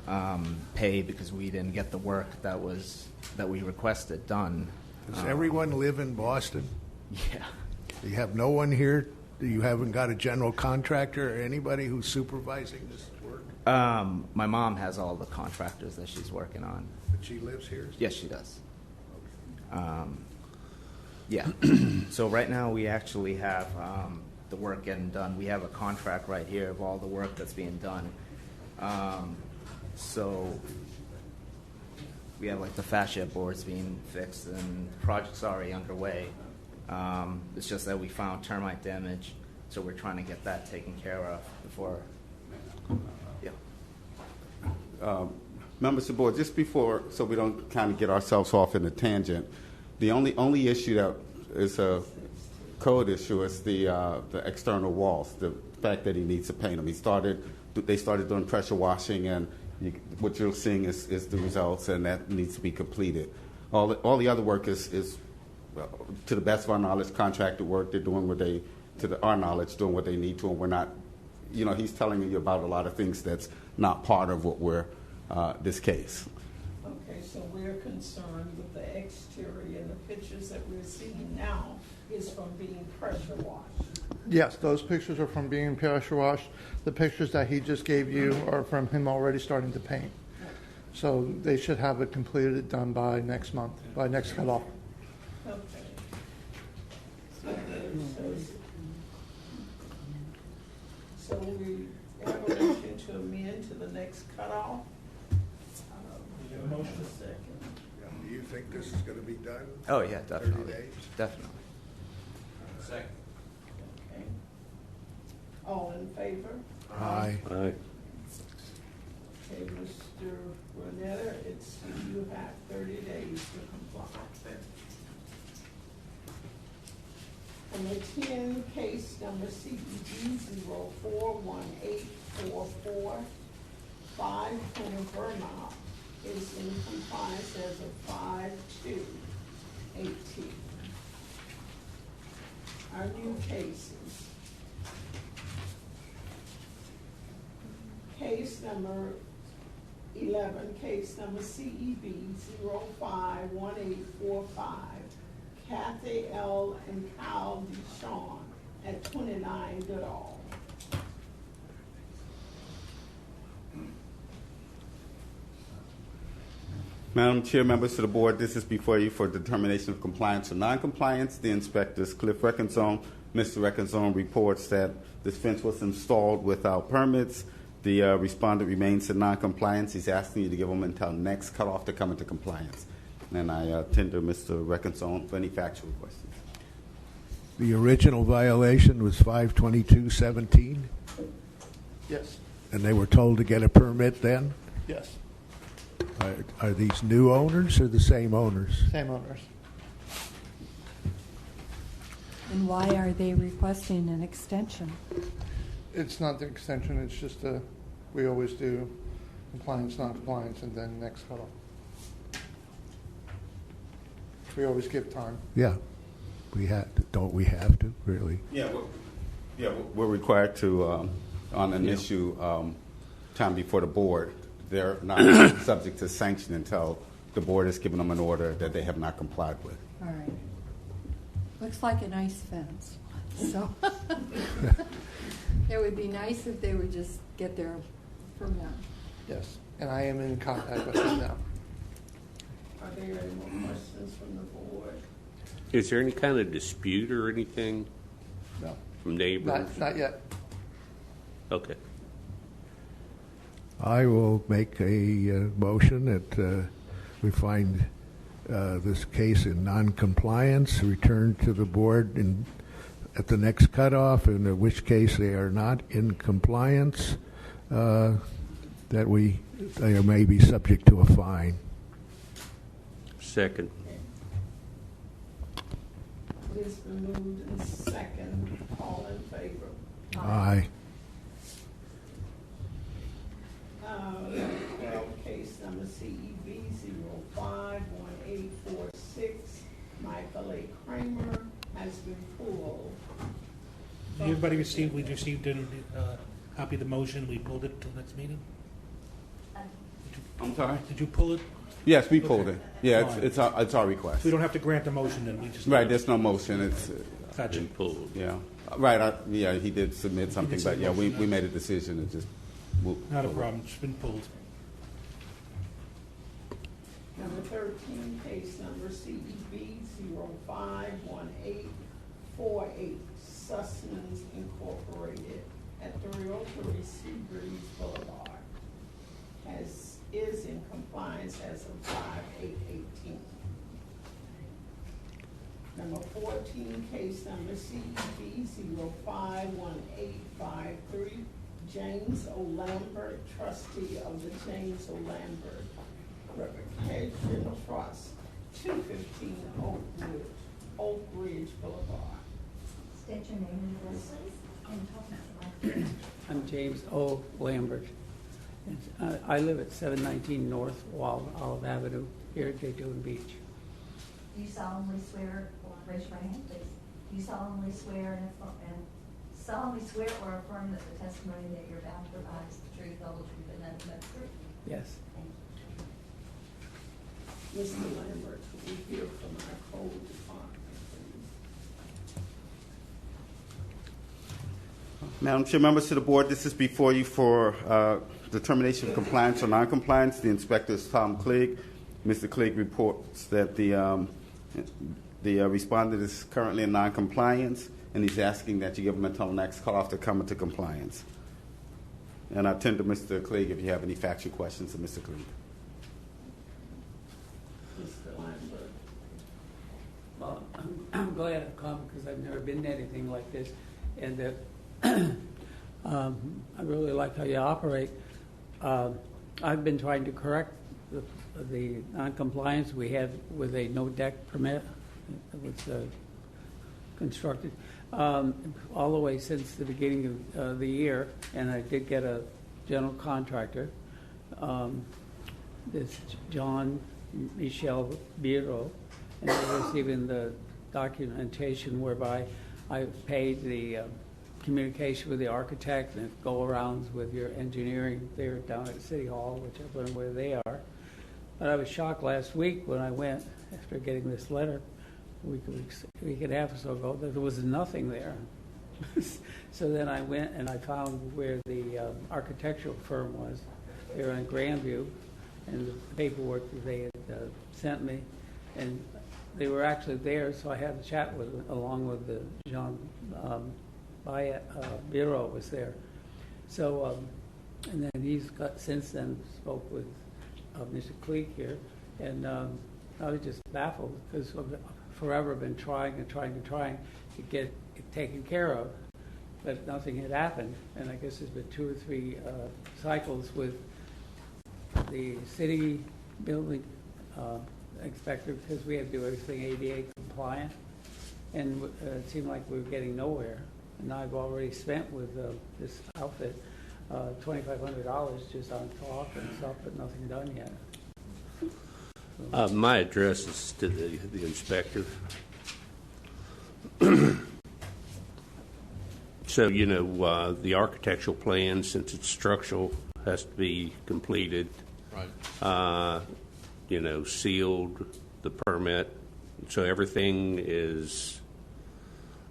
pay because we didn't get the work that we requested done. Does everyone live in Boston? Yeah. You have no one here? You haven't got a general contractor or anybody who's supervising this work? My mom has all the contractors that she's working on. But she lives here? Yes, she does. Yeah. So right now, we actually have the work getting done. We have a contract right here of all the work that's being done. So we have like the fascia boards being fixed, and the project's already underway. It's just that we found termite damage, so we're trying to get that taken care of before. Yeah. Members of the board, just before, so we don't kind of get ourselves off in a tangent, the only issue that is a code issue is the external walls, the fact that he needs to paint them. They started doing pressure washing, and what you're seeing is the results, and that needs to be completed. All the other work is to the best of our knowledge, contracted work. They're doing our knowledge, doing what they need to, and we're not, he's telling you about a lot of things that's not part of what we're, this case. Okay, so we're concerned with the exterior, and the pictures that we're seeing now is from being pressure washed. Yes, those pictures are from being pressure washed. The pictures that he just gave you are from him already starting to paint. So they should have it completed, done by next month, by next cutoff. Okay. So we have a motion to amend to the next cutoff. Motion second. Do you think this is going to be done? Oh yeah, definitely. 30 days? Definitely. Second. Okay. All in favor? Aye. Aye. Okay, Mr. Renetta, you have 30 days to comply. Number 10, case number CED 041844, 5 Vermont is in compliance as of 5/2/18. Our new cases. Case number 11, case number CEB 051845, Kathy L. and Kyle DeShawn at 29 Goodall. Madam Chair, members of the board, this is before you for determination of compliance or non-compliance. The inspectors, Cliff Reckenzone. Mr. Reckenzone reports that this fence was installed without permits. The respondent remains in non-compliance. He's asking you to give him until next cutoff to come into compliance. And I tender Mr. Reckenzone for any factual questions. The original violation was 5/22/17, Yes, and they were told to get a permit then? yes, Are these new owners or the same owners? same owners. And why are they requesting an extension? It's not the extension, it's just we always do compliance, non-compliance, and then next cutoff. We always give time. Yeah. Don't we have to, really? We're required to, on an issue, time before the board. They're not subject to sanction until the board has given them an order that they have not complied with. All right. Looks like a nice fence. So it would be nice if they would just get their permit. Yes, and I am in contact with them now. Are there any more questions from the board? Is there any kind of dispute or anything No, from neighbors? not yet. Okay. I will make a motion that we find this case in non-compliance, return to the board at the next cutoff, and in which case they are not in compliance, that they may be subject to a fine. Second. It's been moved and second. All in favor? Aye. 12, case number CEB 051846, Michael A. Kramer has been pulled. Everybody received, we received a copy of the motion, we pulled it till next meeting? I'm sorry? Did you pull it? Yes, we pulled it. Yeah, Fine. it's our request. We don't have to grant the motion, then we just. Right, there's no motion. It's Gotcha. Pulled. yeah. Right. He did submit something, but yeah, we made a decision to just move. Not a problem, it's been pulled. Number 13, case number CEB 051848, Sussmans Incorporated at 303 Seabreeze Boulevard, is in compliance as of 5/8/18. Number 14, case number CEB 051853, James O. Lambert, trustee of the James O. Lambert Revocation Trust, 215 Oak Ridge Boulevard. State your name and address, please, and talk about the mic. I'm James O. Lambert. I live at 719 North Olive Avenue here at Daytona Beach. Do you solemnly swear, or raise your hand, please? Do you solemnly swear and affirm that the testimony that you're about to provide is the truth, the whole truth, and nothing but the truth? Yes. Mr. Lambert, could we hear from our code department, please? Madam Chair, members of the board, this is before you for determination of compliance or non-compliance. The inspector is Tom Clegg. Mr. Clegg reports that the respondent is currently in non-compliance, and he's asking that you give him until next call off to come into compliance. And I turn to Mr. Clegg if you have any factual questions of Mr. Clegg. Mr. Lambert. Well, I'm glad I've come because I've never been to anything like this, and I really like how you operate. I've been trying to correct the non-compliance we had with a no-deck permit that was constructed all the way since the beginning of the year, and I did get a general contractor, this John Michel Biro, and I was even the documentation whereby I paid the communication with the architect and go-arounds with your engineering there down at City Hall, which I've learned where they are. But I was shocked last week when I went, after getting this letter, a week and a half or so ago, that there was nothing there. So then I went and I found where the architectural firm was. They were in Grandview, and the paperwork that they had sent me, and they were actually there, so I had a chat with them, along with the Jean Bureau was there. So, and then he's since then spoke with Mr. Cleek here, and I was just baffled because I've forever been trying to get it taken care of, but nothing had happened. And I guess there's been 2 or 3 cycles with the city building inspector because we had to do everything ADA compliant, and it seemed like we were getting nowhere. And I've already spent with this outfit $2,500 just on talk and stuff, but nothing done yet. My address is to the inspector. So, you know, the architectural plan, since it's structural, has to be completed. Right. You know, sealed, the permit. So everything is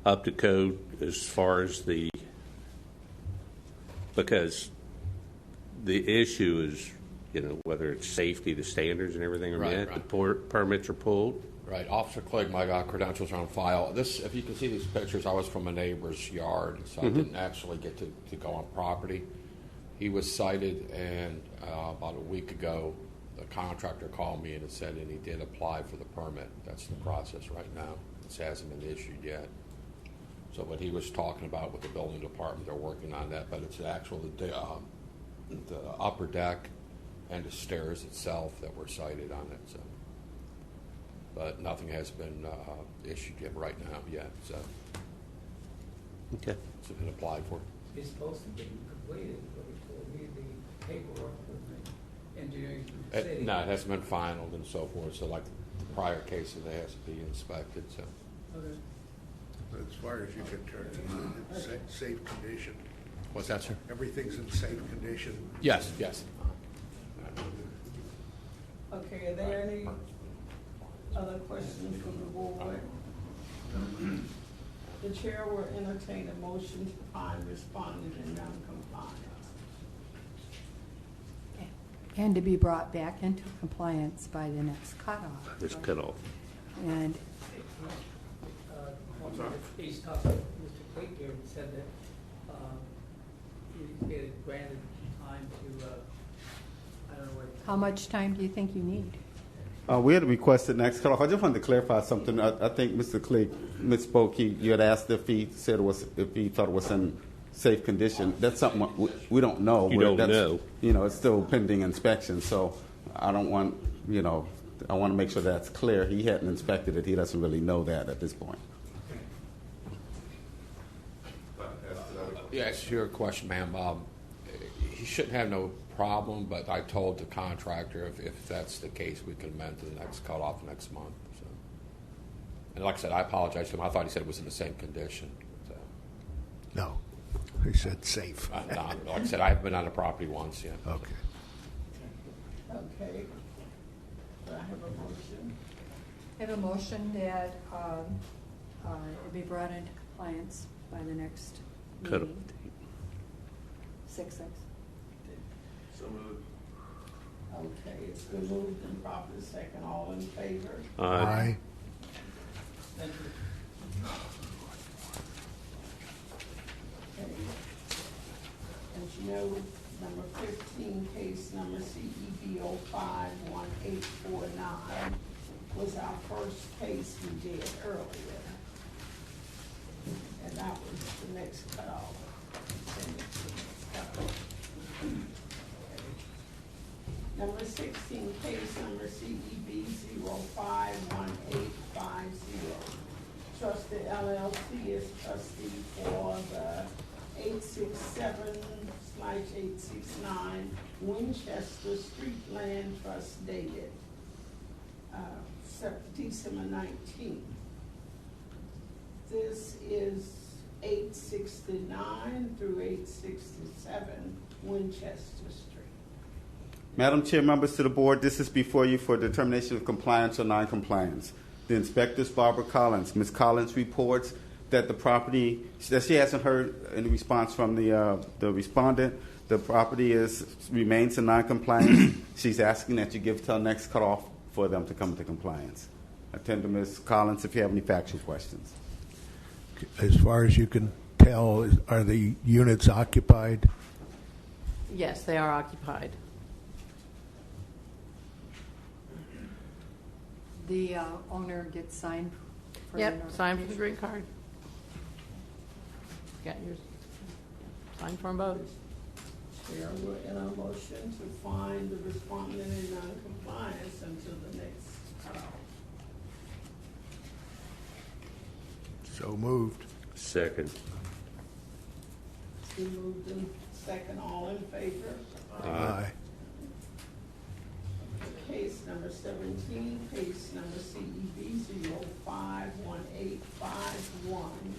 up to code as far as because the issue is, you know, whether it's safety, the standards and everything are met, the permits are pulled. Right. Officer Clegg, my credentials are on file. This, if you can see these pictures, I was from a neighbor's yard, so I didn't actually get to go on property. He was cited, and about a week ago, the contractor called me and said, and he did apply for the permit. That's the process right now. It hasn't been issued yet. So what he was talking about with the building department, they're working on that, but it's actually the upper deck and the stairs itself that were cited on it. So, but nothing has been issued yet right now yet. So, okay, it's been applied for. It's supposed to be completed, but we need the paperwork from the engineering from the city. No, it hasn't been finalized and so forth. So, like the prior cases, it has to be inspected. So. Okay. As far as you can turn, it's in safe condition. What's that, sir? Everything's in safe condition. Yes, yes. Okay, are there any other questions from the board? The chair will entertain a motion to find respondent in non-compliance. And to be brought back into compliance by the next cutoff. This cutoff. And He's talking, Mr. Quick here said that he's getting granted time to, I don't know what. how much time do you think you need? We had requested next cutoff. I just wanted to clarify something. I think Mr. Clegg misspoke. You had asked if he said if he thought it was in safe condition. That's something we don't know. You don't know. You know, it's still pending inspection. So I don't want, I want to make sure that's clear. He hadn't inspected it. He doesn't really know that at this point. Yes, your question, ma'am. He shouldn't have no problem, but I told the contractor if that's the case, we can amend to the next cutoff next month. So. And like I said, I apologize to him. I thought he said it was in the same condition. So. No, he said safe. No, like I said, I haven't been on the property once yet. Okay. Okay. Do I have a motion? I have a motion that it be brought into compliance by the next Cut meeting. 6/6. So moved. Okay, it's been moved and properly second. All in favor? Aye. Thank you. Okay. And you know, number 15, case number CEB 051849 was our first case we did earlier. And that was the next cutoff. Number 16, case number CEB 051850. Trusted LLC is trustee for the 867/869 Winchester Street Land Trust dated December 19th. This is 869 through 867 Winchester Street. Madam Chair, members to the board, this is before you for determination of compliance or non-compliance. The inspector's Barbara Collins. Ms. Collins reports that the property, that she hasn't heard any response from the respondent. The property remains in non-compliance. She's asking that you give till next cutoff for them to come to compliance. Attend to Ms. Collins if you have any factual questions. As far as you can tell, are the units occupied? Yes, they are occupied. The owner gets signed for Yep, signed for the green card. Got yours. Signed for them both. Chair, we're in a motion to find the respondent in non-compliance until the next cutoff. So moved. Second. It's been moved and second. All in favor? Aye. Case number 17, case number CEB 051851,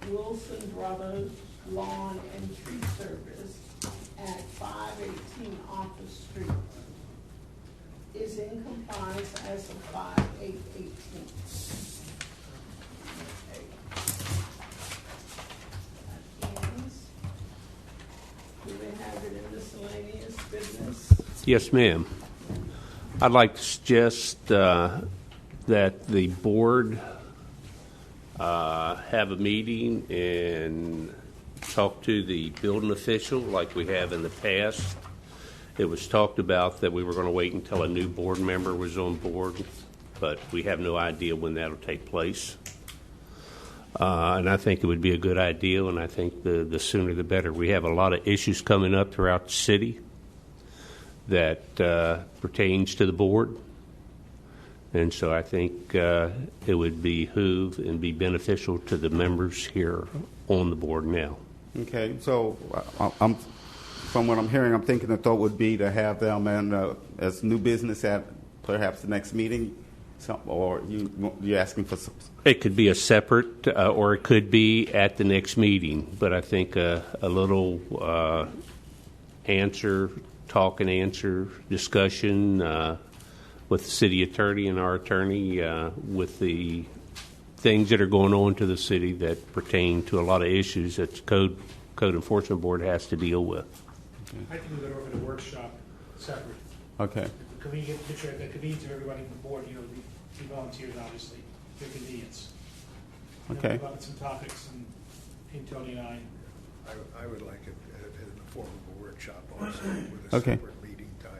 Wilson Brothers Lawn and Tree Service at 518 Office Street is in compliance as of 5/8/18. Do they have it in miscellaneous business? Yes, ma'am. I'd like to suggest that the board have a meeting and talk to the building official like we have in the past. It was talked about that we were going to wait until a new board member was on board, but we have no idea when that'll take place. And I think it would be a good idea, and I think the sooner the better. We have a lot of issues coming up throughout the city that pertains to the board. And so I think it would behoove and be beneficial to the members here on the board now. Okay, so from what I'm hearing, I'm thinking the thought would be to have them as new business at perhaps the next meeting, or you're asking for some. It could be a separate, or it could be at the next meeting. But I think a little talk and answer discussion with the city attorney and our attorney with the things that are going on to the city that pertain to a lot of issues that the Code Enforcement Board has to deal with. I can move that over to the workshop separate. Okay. Make sure that convenience of everybody on the board, the volunteers, obviously, their convenience. Okay. We'll look at some topics, and Tony and I. I would like it in the form of a workshop also, with a Okay. separate meeting time.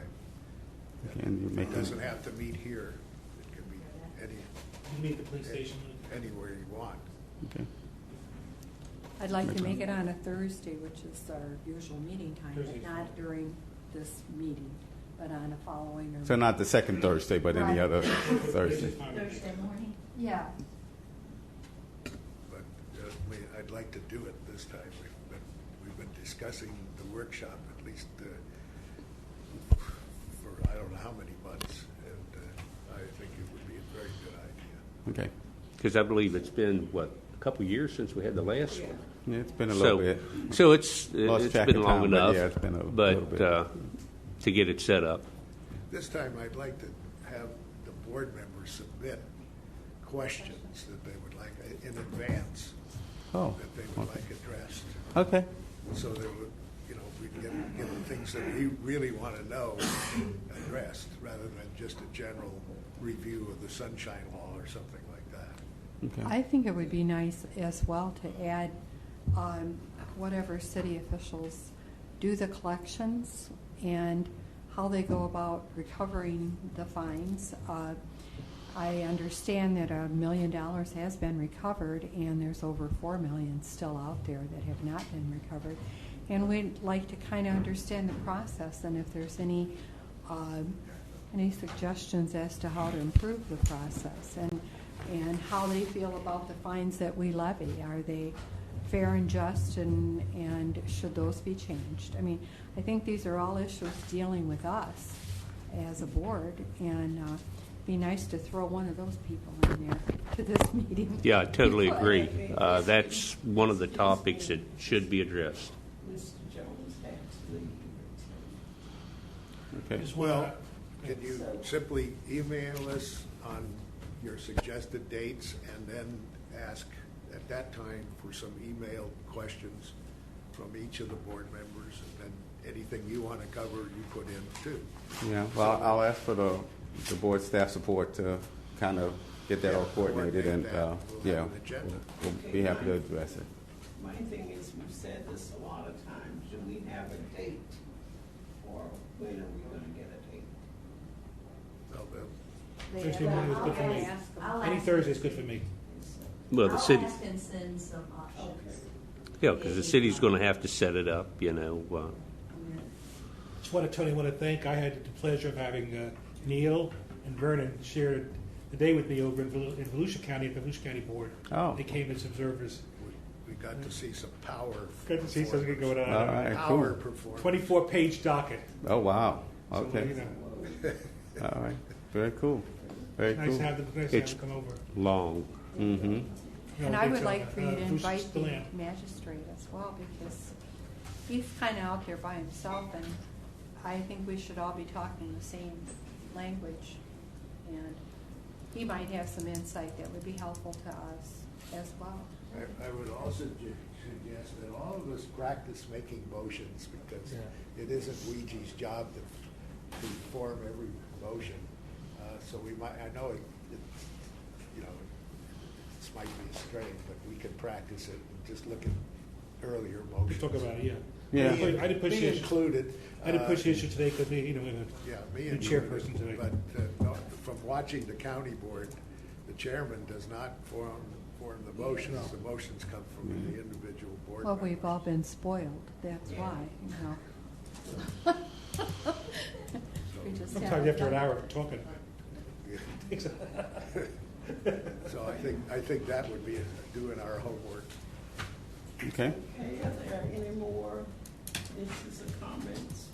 Okay, and you make It doesn't have to meet here. It can be You meet at the police station. anywhere you want. Okay. I'd like to make it on a Thursday, which is our usual meeting time, but Thursday's not during this meeting, but on a following. Or So not the second Thursday, but any Right. other Thursday. Thursday morning? Yeah. But I'd like to do it this time. We've been discussing the workshop at least for I don't know how many months, and I think it would be a very good idea. Okay. Because I believe it's been, what, a couple of years since we had the last one? Yeah, it's been a little bit. So it's Lost track been of long time, but enough. yeah, it's been a but, little bit. To get it set up. This time I'd like to have the board members submit questions that they would like in advance. Oh, That they would like addressed. Okay. So that would, we can get the things that we really want to know addressed, rather than just a general review of the Sunshine Law or something like that. I think it would be nice as well to add whatever city officials do the collections and how they go about recovering the fines. I understand that $1 million has been recovered, and there's over $4 million still out there that have not been recovered. And we'd like to kind of understand the process, and if there's any suggestions as to how to improve the process, and how they feel about the fines that we levy. Are they fair and just, and should those be changed? I mean, I think these are all issues dealing with us as a board, and be nice to throw one of those people in there to this meeting. Yeah, I totally agree. That's one of the topics that should be addressed. Mr. Jones had to leave. Okay. Well, can you simply email us on your suggested dates and then ask at that time for some email questions from each of the board members, and then anything you want to cover, you put in too. Yeah, well, I'll ask for the board staff support to kind of get that all coordinated, and we'll be happy to address it. My thing is, we've said this a lot of times, do we have a date, or when are we going to get a date? Thursday morning is good for me. Any Thursday is good for me. Well, the city. I'll ask and send some options. Yeah, because the city's going to have to set it up, Just Tony, want to thank. I had the pleasure of having Neil and Vernon share the day with me over in Volusia County at the Volusia County Board. Oh. They came as observers. We got to see some power. Got to see something going on. All right, Power cool. performance. 24-page docket. Oh, wow. So, Okay. All right. Very cool. Very Nice cool. to have them, It's come over. long. Mm-hmm. And I would like for you to Volusia's invite still the in. magistrate as well, because he's kind of out there by himself, and I think we should all be talking the same language. And he might have some insight that would be helpful to us as well. I would also suggest that all of us practice making motions, because it isn't Ouija's job to form every motion. So we might, I know this might be a strain, but we can practice it and just look at earlier motions. Talk about it, Yeah. I did push Me the issue. included. I did push the issue today because we have Me a new included, chairperson today. But from watching the county board, the chairman does not form the motions. The motions come from the individual board Well, members. we've all been spoiled, that's why, We just Sometimes haven't after an done hour it. of talking. So I think that would be doing our homework. Okay. Okay, are there any more issues or comments?